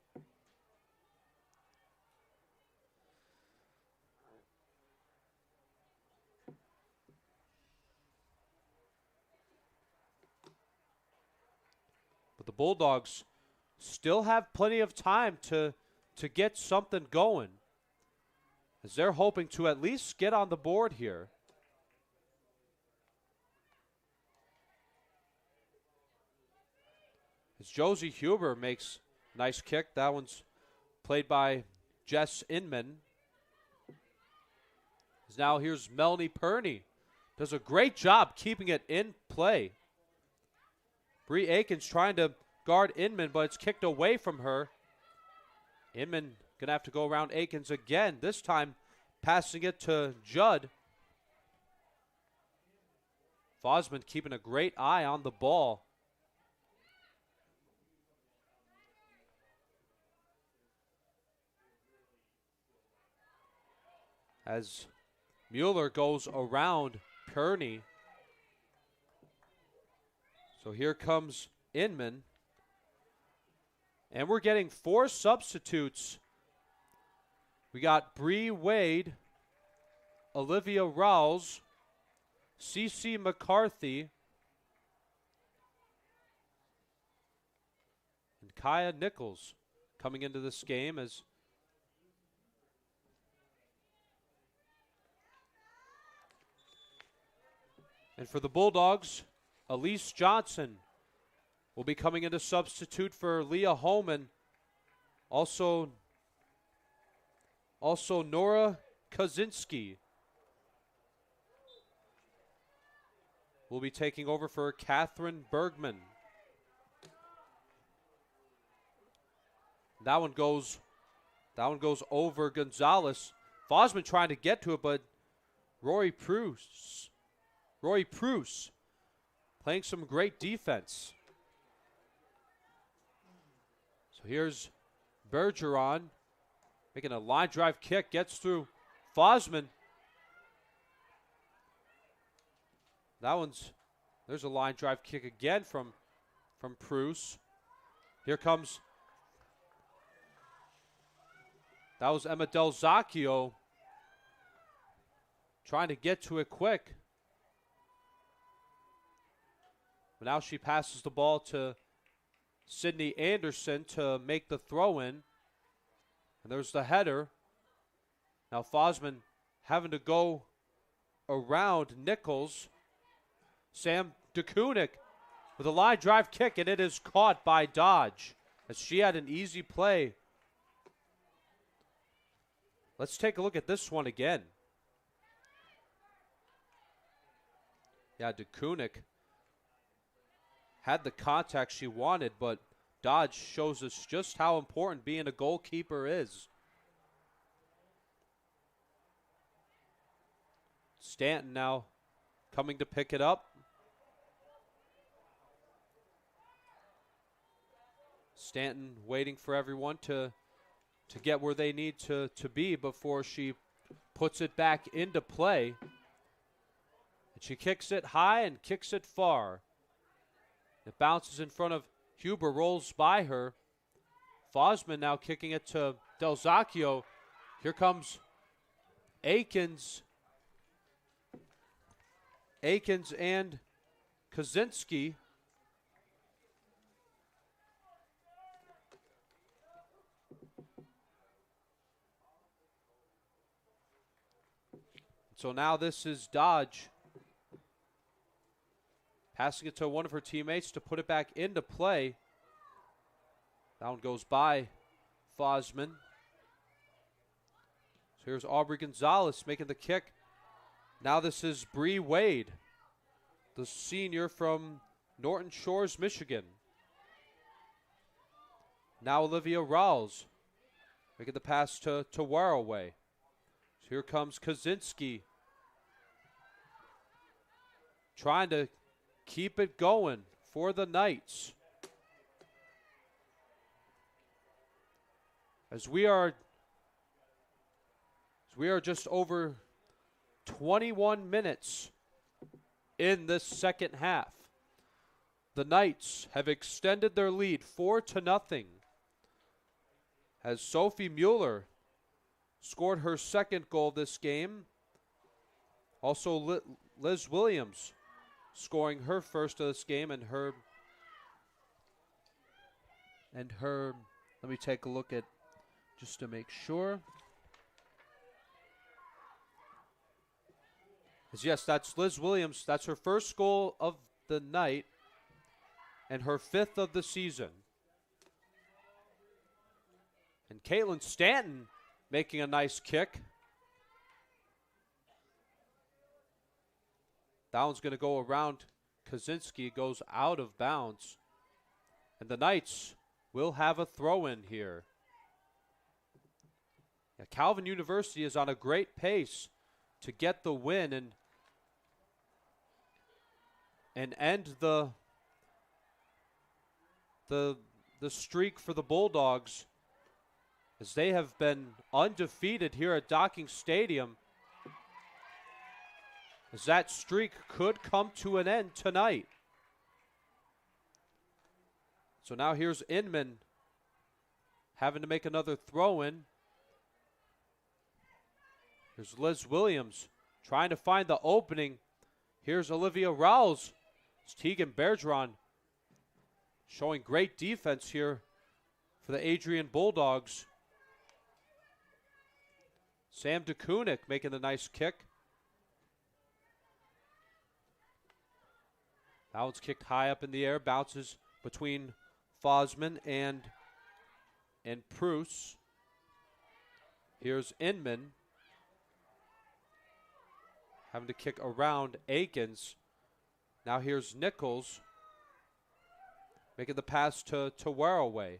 But the Bulldogs still have plenty of time to get something going, as they're hoping to at least get on the board here. As Josie Huber makes a nice kick. That one's played by Jess Inman. As now here's Melanie Perney. Does a great job keeping it in play. Bree Aikens trying to guard Inman, but it's kicked away from her. Inman going to have to go around Aikens again, this time passing it to Judd. Fosman keeping a great eye on the ball. As Mueller goes around Perney. So here comes Inman. And we're getting 4 substitutes. We got Bree Wade, Olivia Rawls, CeCe McCarthy, and Kaya Nichols coming into this game. And for the Bulldogs, Elise Johnson will be coming in to substitute for Leah Holman. Also Nora Kaczynski will be taking over for Catherine Bergman. That one goes over Gonzalez. Fosman trying to get to it, but Rory Preuss playing some great defense. So here's Bergeron making a line drive kick, gets through Fosman. There's a line drive kick again from Preuss. Here comes, that was Emma Del Zacchio trying to get to it quick. But now she passes the ball to Sydney Anderson to make the throw in. And there's the header. Now Fosman having to go around Nichols. Sam DeKunik with a line drive kick, and it is caught by Dodge as she had an easy play. Let's take a look at this one again. Yeah, DeKunik had the contact she wanted, but Dodge shows us just how important being a goalkeeper is. Stanton now coming to pick it up. Stanton waiting for everyone to get where they need to be before she puts it back into play. And she kicks it high and kicks it far. It bounces in front of Huber, rolls by her. Fosman now kicking it to Del Zacchio. Here comes Aikens and Kaczynski. So now this is Dodge passing it to one of her teammates to put it back into play. That one goes by Fosman. So here's Aubrey Gonzalez making the kick. Now this is Bree Wade, the senior from Norton Shores, Michigan. Now Olivia Rawls making the pass to Waraway. So here comes Kaczynski trying to keep it going for the Knights. As we are So we are just over 21 minutes in this second half. The Knights have extended their lead 4-0 as Sophie Mueller scored her second goal this game. Also Liz Williams scoring her first of this game, and her, let me take a look at just to make sure. Yes, that's Liz Williams. That's her first goal of the night and her 5th of the season. And Caitlin Stanton making a nice kick. That one's going to go around Kaczynski. It goes out of bounds. And the Knights will have a throw-in here. Yeah, Calvin University is on a great pace to get the win and end the streak for the Bulldogs, as they have been undefeated here at Docking Stadium, as that streak could come to an end tonight. So now here's Inman having to make another throw-in. Here's Liz Williams trying to find the opening. Here's Olivia Rowles. It's Tegan Bergeron showing great defense here for the Adrian Bulldogs. Sam DeKunik making the nice kick. That one's kicked high up in the air, bounces between Fosman and Pruce. Here's Inman having to kick around Akins. Now here's Nichols making the pass to Waraway.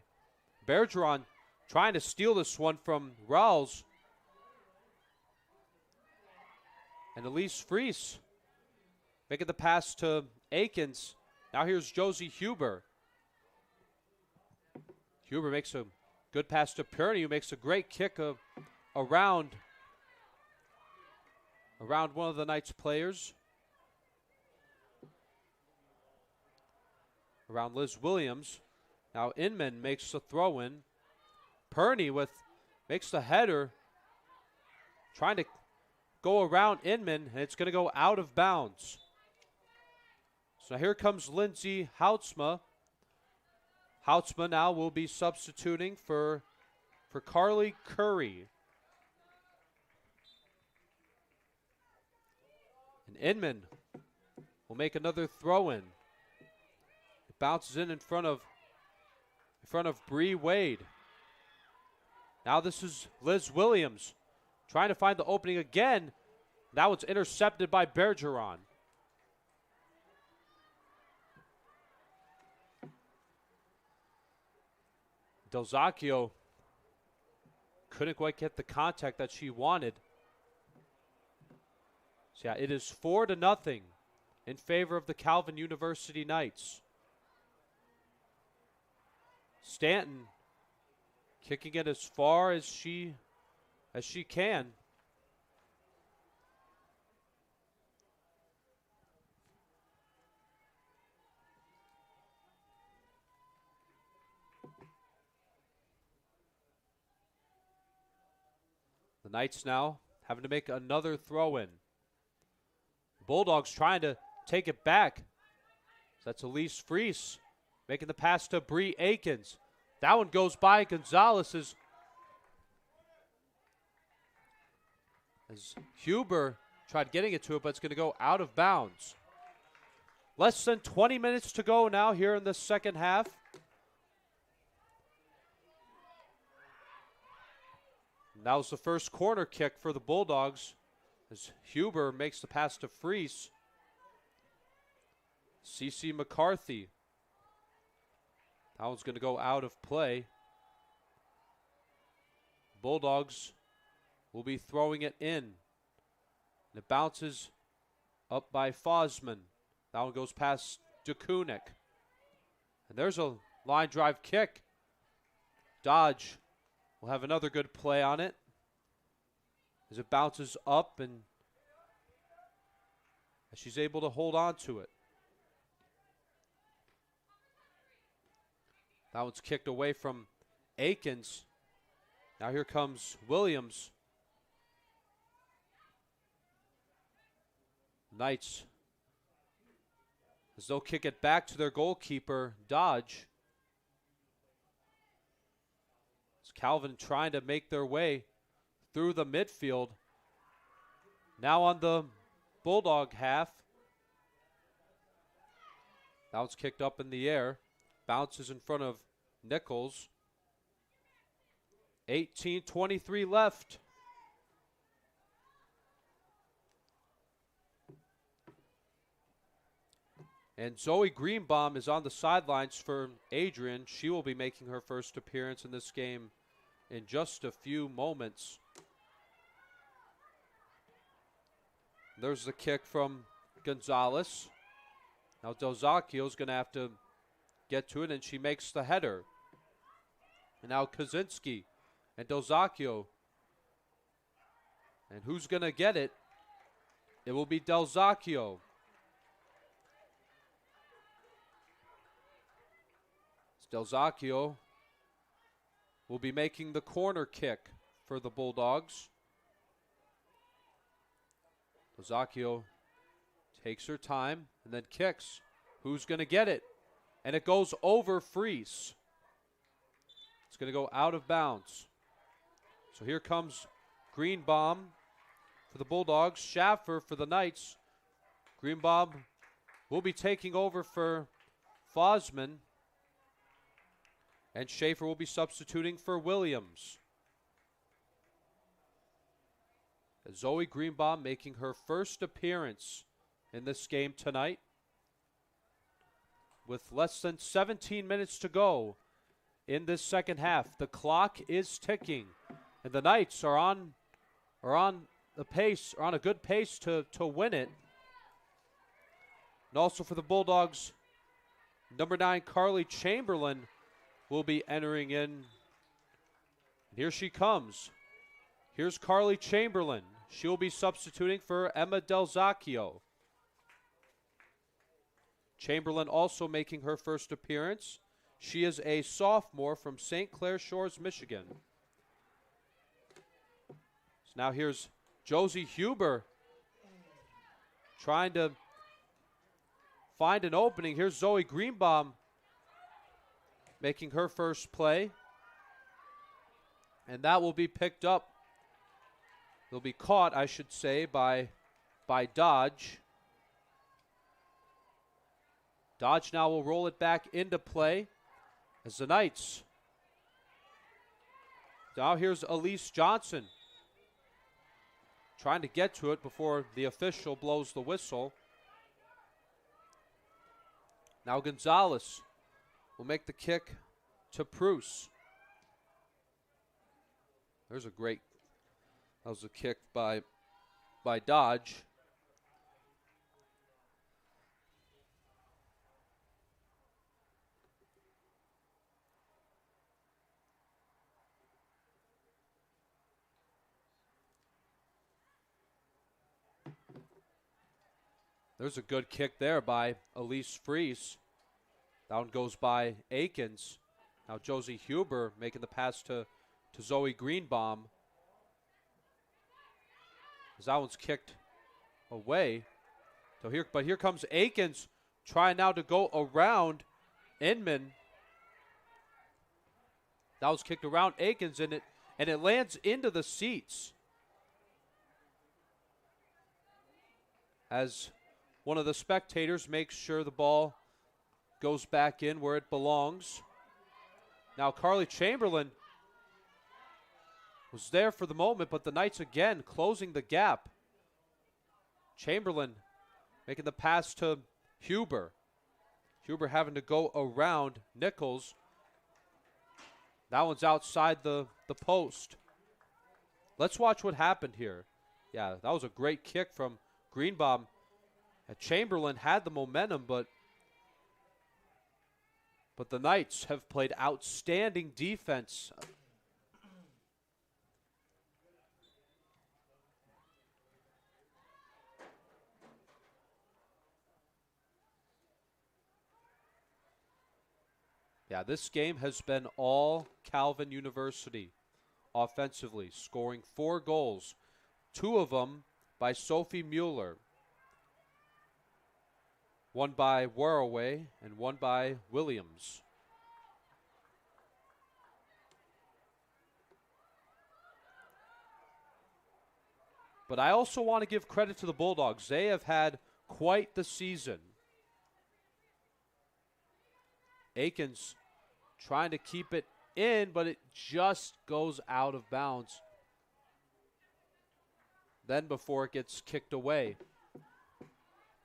Bergeron trying to steal this one from Rawls. And Elise Fries making the pass to Akins. Now here's Josie Huber. Huber makes a good pass to Purney, who makes a great kick around one of the Knights players. Around Liz Williams. Now Inman makes the throw-in. Purney makes the header. Trying to go around Inman, and it's going to go out of bounds. So here comes Lindsay Houtsma. Houtsma now will be substituting for Carly Curry. And Inman will make another throw-in. It bounces in front of Bree Wade. Now this is Liz Williams trying to find the opening again. That one's intercepted by Bergeron. Del Zacchio couldn't quite get the contact that she wanted. So yeah, it is 4-0 in favor of the Calvin University Knights. Stanton kicking it as far as she can. The Knights now having to make another throw-in. Bulldogs trying to take it back. That's Elise Fries making the pass to Bree Akins. That one goes by Gonzalez as Huber tried getting it to it, but it's going to go out of bounds. Less than 20 minutes to go now here in the second half. And that was the first corner kick for the Bulldogs as Huber makes the pass to Fries. CeCe McCarthy. That one's going to go out of play. Bulldogs will be throwing it in. And it bounces up by Fosman. That one goes past DeKunik. And there's a line drive kick. Dodge will have another good play on it. as it bounces up and as she's able to hold on to it. That one's kicked away from Akins. Now here comes Williams. Knights, as they'll kick it back to their goalkeeper, Dodge. As Calvin trying to make their way through the midfield. Now on the Bulldog half. That one's kicked up in the air. Bounces in front of Nichols. 18:23 left. And Zoe Greenbaum is on the sidelines for Adrian. She will be making her first appearance in this game in just a few moments. There's the kick from Gonzalez. Now Delzacchio is going to have to get to it, and she makes the header. And now Kaczynski and Delzacchio. And who's going to get it? It will be Delzacchio. Delzacchio will be making the corner kick for the Bulldogs. Delzacchio takes her time and then kicks. Who's going to get it? And it goes over Freese. It's going to go out of bounds. So here comes Greenbaum for the Bulldogs. Schaffer for the Knights. Greenbaum will be taking over for Fosman. And Schaefer will be substituting for Williams. Zoe Greenbaum making her first appearance in this game tonight. With less than 17 minutes to go in this second half. The clock is ticking. And the Knights are on the pace, are on a good pace to win it. And also for the Bulldogs, number 9, Carly Chamberlain will be entering in. And here she comes. Here's Carly Chamberlain. She'll be substituting for Emma Delzacchio. Chamberlain also making her first appearance. She is a sophomore from St. Clair Shores, Michigan. So now here's Josie Huber trying to find an opening. Here's Zoe Greenbaum making her first play. And that will be picked up. They'll be caught, I should say, by Dodge. Dodge now will roll it back into play as the Knights. Now here's Elise Johnson trying to get to it before the official blows the whistle. Now Gonzalez will make the kick to Pruce. There's a great, that was a kick by Dodge. There's a good kick there by Elise Freese. Down goes by Akins. Now Josie Huber making the pass to Zoe Greenbaum. As that one's kicked away. But here comes Akins trying now to go around Inman. That was kicked around Akins and it lands into the seats. As one of the spectators makes sure the ball goes back in where it belongs. Now Carly Chamberlain was there for the moment, but the Knights again closing the gap. Chamberlain making the pass to Huber. Huber having to go around Nichols. That one's outside the post. Let's watch what happened here. Yeah, that was a great kick from Greenbaum. Chamberlain had the momentum, but the Knights have played outstanding defense. Yeah, this game has been all Calvin University offensively, scoring 4 goals, 2 of them by Sophie Mueller, 1 by Waraway and 1 by Williams. But I also want to give credit to the Bulldogs. They have had quite the season. Aikens trying to keep it in, but it just goes out of bounds. Then before it gets kicked away.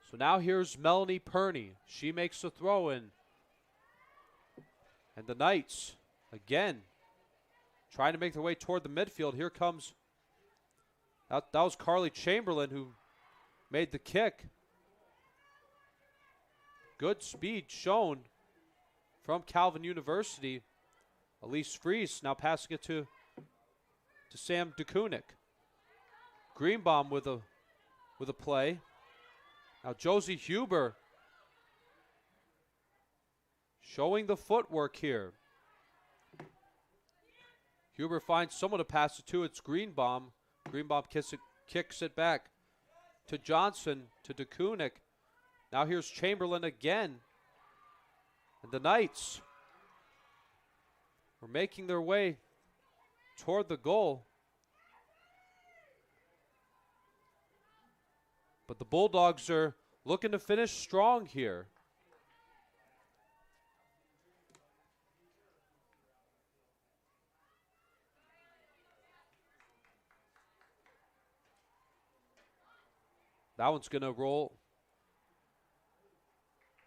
So now here's Melanie Perney. She makes the throw in. And the Knights, again, trying to make their way toward the midfield. Here comes, that was Carly Chamberlain who made the kick. Good speed shown from Calvin University. Elise Fries now passing it to Sam DeKunik. Greenbaum with a play. Now Josie Huber showing the footwork here. Huber finds someone to pass it to. It's Greenbaum. Greenbaum kicks it back to Johnson, to DeKunik. Now here's Chamberlain again. And the Knights are making their way toward the goal. But the Bulldogs are looking to finish strong here. That one's going to roll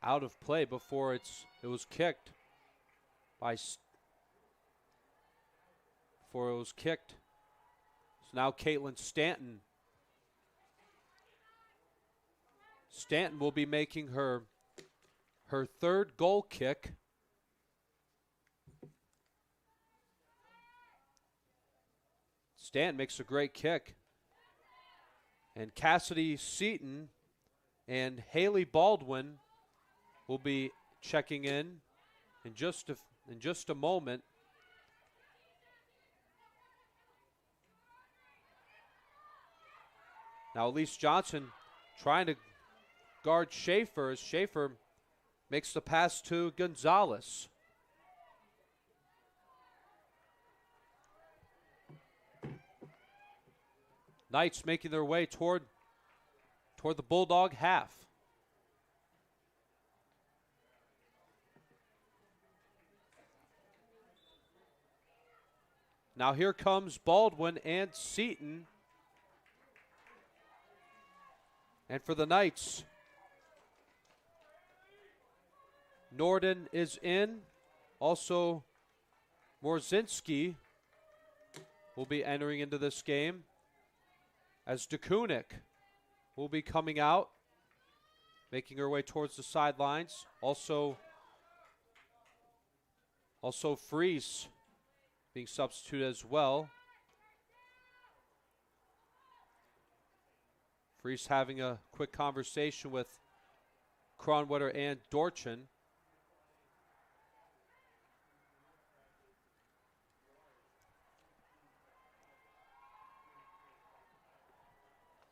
out of play before it was kicked by before it was kicked. So now Caitlin Stanton. Stanton will be making her 3rd goal kick. Stanton makes a great kick. And Cassidy Seaton and Haley Baldwin will be checking in just a moment. Now Elise Johnson trying to guard Schaefer as Schaefer makes the pass to Gonzalez. Knights making their way toward the Bulldog half. Now here comes Baldwin and Seaton. And for the Knights, Norden is in. Also, Morzinski will be entering into this game, as DeKunik will be coming out, making her way towards the sidelines. Also Fries being substituted as well. Fries having a quick conversation with Kronwetter and Dorchin.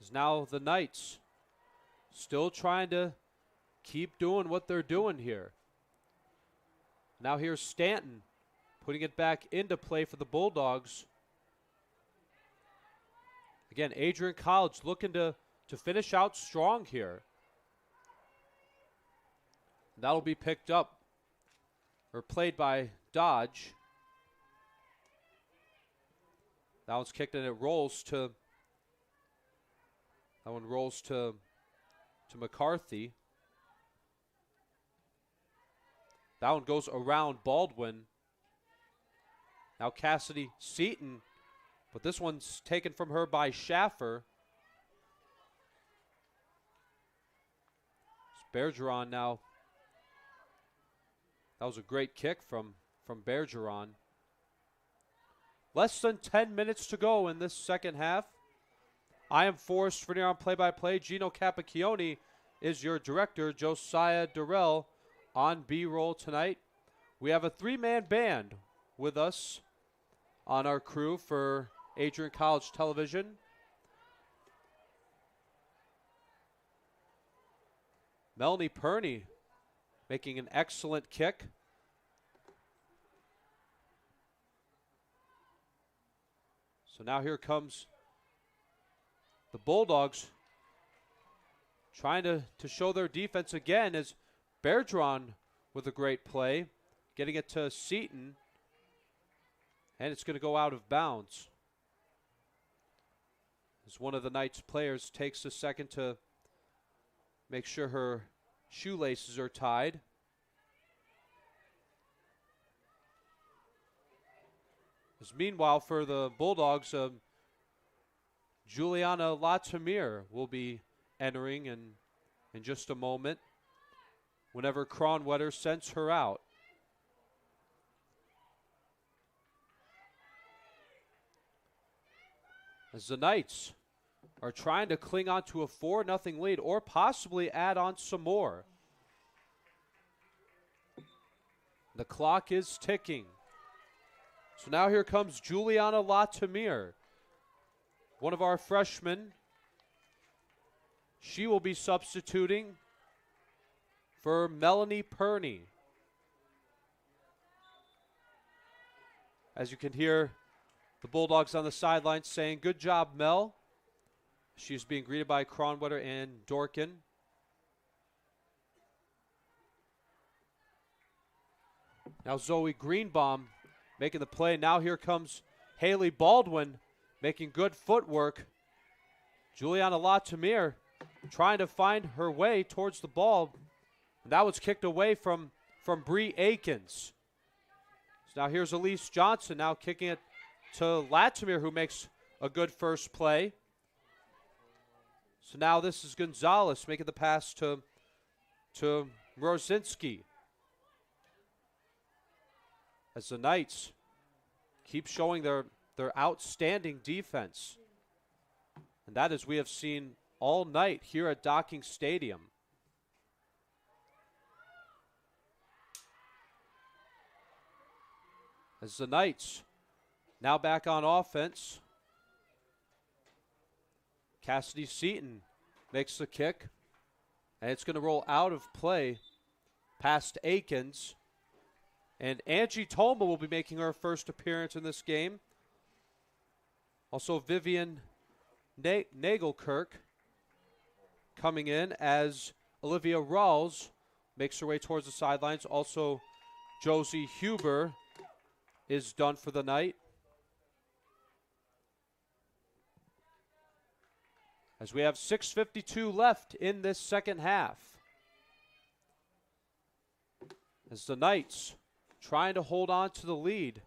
Is now the Knights still trying to keep doing what they're doing here. Now here's Stanton putting it back into play for the Bulldogs. Again, Adrian College looking to finish out strong here. That'll be picked up or played by Dodge. That one's kicked and it rolls to McCarthy. That one goes around Baldwin. Now Cassidy Seaton, but this one's taken from her by Schaffer. It's Bergeron now. That was a great kick from Bergeron. Less than 10 minutes to go in this second half. I am Forrest Frenier on play-by-play. Gino Capacchione is your director. Josiah Durrell on B-roll tonight. We have a 3-man band with us on our crew for Adrian College Television. Melanie Perney making an excellent kick. So now here comes the Bulldogs trying to show their defense again as Bergeron with a great play, getting it to Seaton, and it's going to go out of bounds. As one of the Knights players takes a second to make sure her shoelaces are tied. As meanwhile, for the Bulldogs, Juliana Latimere will be entering in just a moment whenever Kronwetter sends her out. As the Knights are trying to cling on to a 4-0 lead or possibly add on some more. The clock is ticking. So now here comes Juliana Latimere, one of our freshmen. She will be substituting for Melanie Perney. As you can hear, the Bulldogs on the sidelines saying, "Good job, Mel." She's being greeted by Kronwetter and Dorkin. Now Zoe Greenbaum making the play. Now here comes Haley Baldwin making good footwork. Juliana Latimere trying to find her way towards the ball. And that was kicked away from Bree Akins. So now here's Elise Johnson now kicking it to Latimere, who makes a good first play. So now this is Gonzalez making the pass to Mrozinski. As the Knights keep showing their outstanding defense. And that, as we have seen all night here at Docking Stadium. As the Knights now back on offense. Cassidy Seaton makes the kick. And it's going to roll out of play past Akins. And Angie Tolma will be making her first appearance in this game. Also Vivian Nagelkirk coming in as Olivia Rawls makes her way towards the sidelines. Also Josie Huber is done for the night. As we have 6:52 left in this second half. As the Knights trying to hold on to the lead.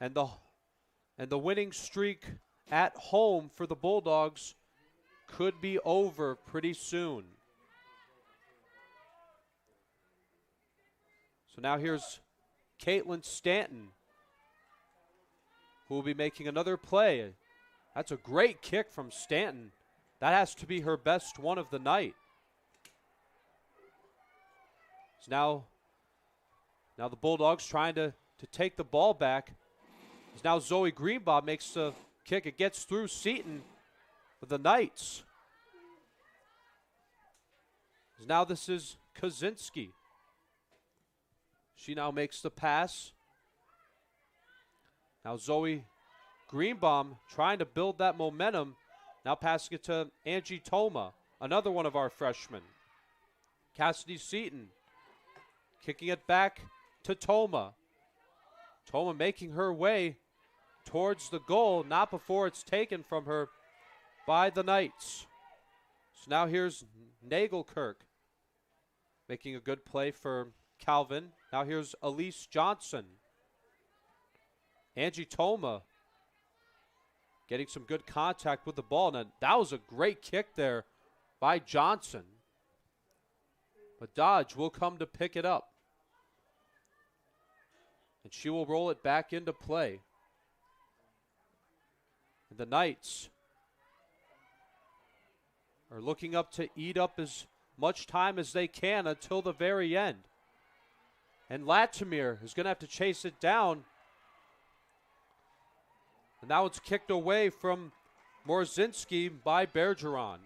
And the winning streak at home for the Bulldogs could be over pretty soon. So now here's Caitlin Stanton, who will be making another play. That's a great kick from Stanton. That has to be her best one of the night. So now the Bulldogs trying to take the ball back. As now Zoe Greenbaum makes the kick. It gets through Seaton for the Knights. As now this is Kaczynski. She now makes the pass. Now Zoe Greenbaum trying to build that momentum. Now passing it to Angie Toma, another one of our freshmen. Cassidy Seaton kicking it back to Toma. Toma making her way towards the goal, not before it's taken from her by the Knights. So now here's Nagelkirk making a good play for Calvin. Now here's Elise Johnson. Angie Toma getting some good contact with the ball. Now, that was a great kick there by Johnson. But Dodge will come to pick it up. And she will roll it back into play. And the Knights are looking up to eat up as much time as they can until the very end. And Latimer is going to have to chase it down. And now it's kicked away from Morzinski by Bergeron.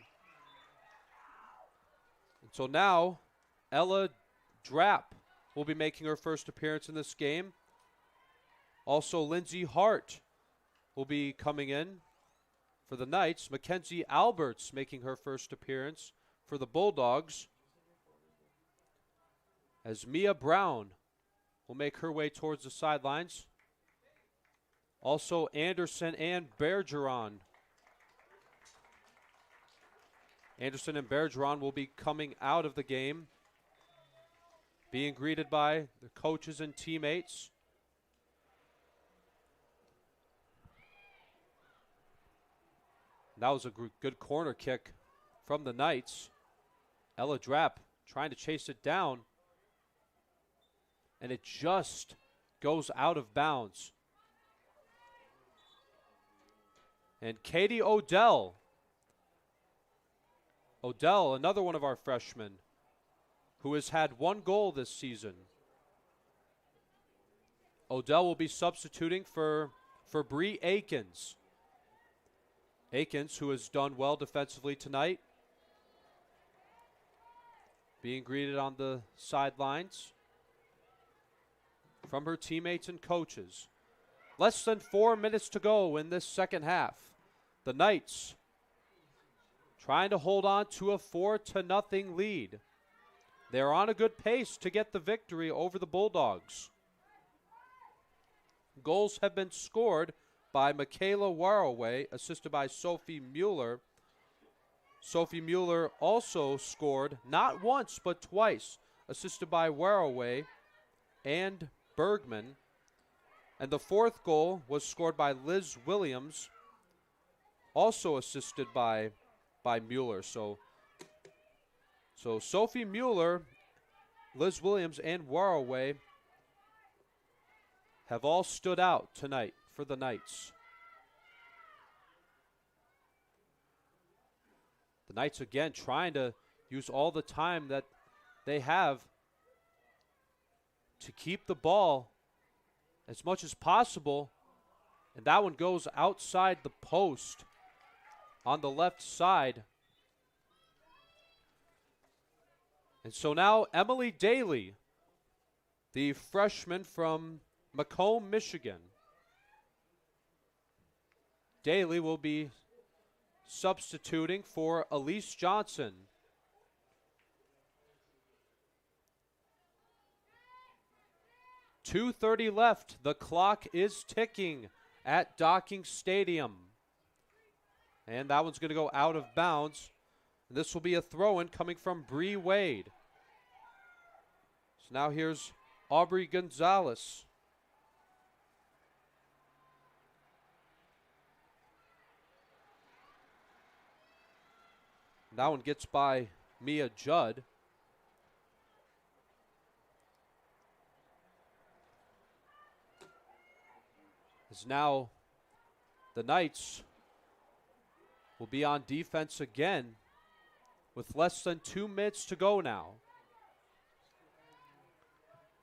And so now Ella Drapp will be making her first appearance in this game. Also, Lindsay Hart will be coming in for the Knights. Mackenzie Alberts making her first appearance for the Bulldogs. As Mia Brown will make her way towards the sidelines. Also, Anderson and Bergeron. Anderson and Bergeron will be coming out of the game, being greeted by the coaches and teammates. That was a good corner kick from the Knights. Ella Drapp trying to chase it down. And it just goes out of bounds. And Katie Odell. Odell, another one of our freshmen, who has had 1 goal this season. Odell will be substituting for Bree Akins. Akins, who has done well defensively tonight, being greeted on the sidelines from her teammates and coaches. Less than 4 minutes to go in this second half. The Knights trying to hold on to a 4-0 lead. They're on a good pace to get the victory over the Bulldogs. Goals have been scored by Michaela Warraway, assisted by Sophie Mueller. Sophie Mueller also scored not once but twice, assisted by Warraway and Bergman. And the 4th goal was scored by Liz Williams, also assisted by Mueller. So Sophie Mueller, Liz Williams, and Warraway have all stood out tonight for the Knights. The Knights again trying to use all the time that they have to keep the ball as much as possible. And that one goes outside the post on the left side. And so now Emily Daly, the freshman from Macomb, Michigan. Daly will be substituting for Elise Johnson. .2:30 left. The clock is ticking at Docking Stadium. And that one's going to go out of bounds. This will be a throw-in coming from Bree Wade. So now here's Aubrey Gonzalez. That one gets by Mia Judd. As now the Knights will be on defense again with less than 2 minutes to go now.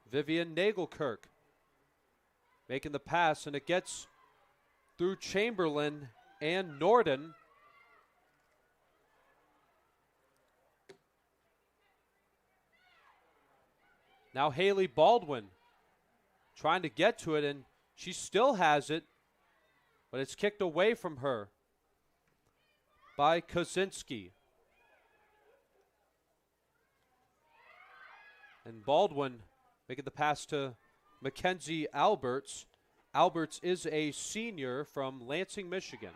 Vivian Nagelkirk making the pass, and it gets through Chamberlain and Norden. Now Haley Baldwin trying to get to it, and she still has it, but it's kicked away from her by Kozinski. And Baldwin making the pass to Mackenzie Alberts. Alberts is a senior from Lansing, Michigan.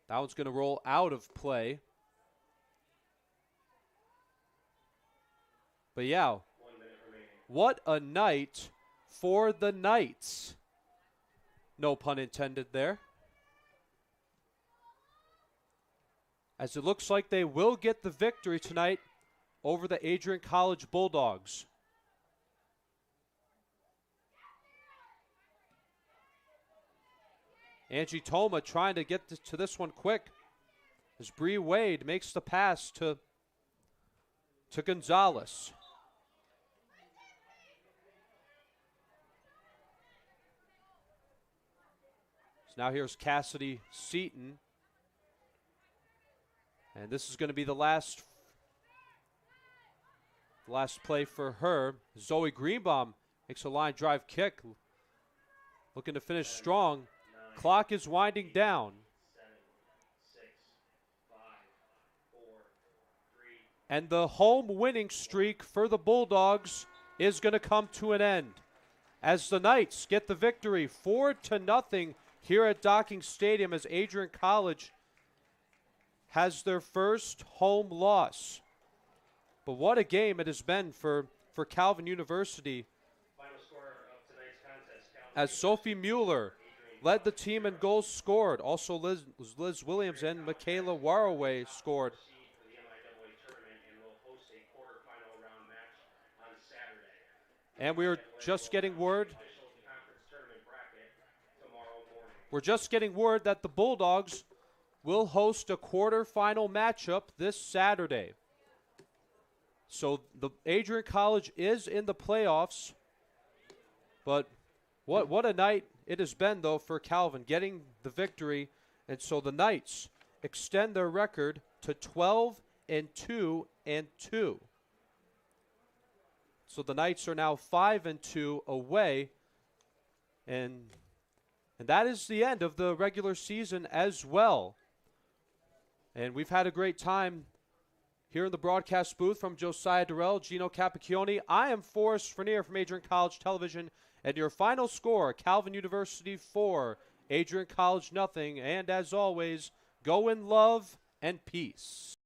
That one's going to roll out of play. But yeah, what a night for the Knights. No pun intended there. As it looks like they will get the victory tonight over the Adrian College Bulldogs. Angie Toma trying to get to this one quick as Bree Wade makes the pass to to Gonzalez. So now here's Cassidy Seaton. And this is going to be the last play for her. Zoe Greenbaum makes a line drive kick. Looking to finish strong. Clock is winding down. And the home winning streak for the Bulldogs is going to come to an end as the Knights get the victory 4-0 here at Docking Stadium as Adrian College has their first home loss. But what a game it has been for Calvin University as Sophie Mueller led the team in goals scored. Also Liz Williams and Michaela Warraway scored. And we are just getting word. We're just getting word that the Bulldogs will host a quarterfinal matchup this Saturday. So the Adrian College is in the playoffs. But what a night it has been, though, for Calvin, getting the victory. And so the Knights extend their record to 12-2-2. So the Knights are now 5-2 away, and that is the end of the regular season as well. And we've had a great time here in the broadcast booth from Josiah Durrell, Gino Capacchione. I am Forrest Frenier from Adrian College Television, and your final score, Calvin University 4, Adrian College nothing. And as always, go in love and peace.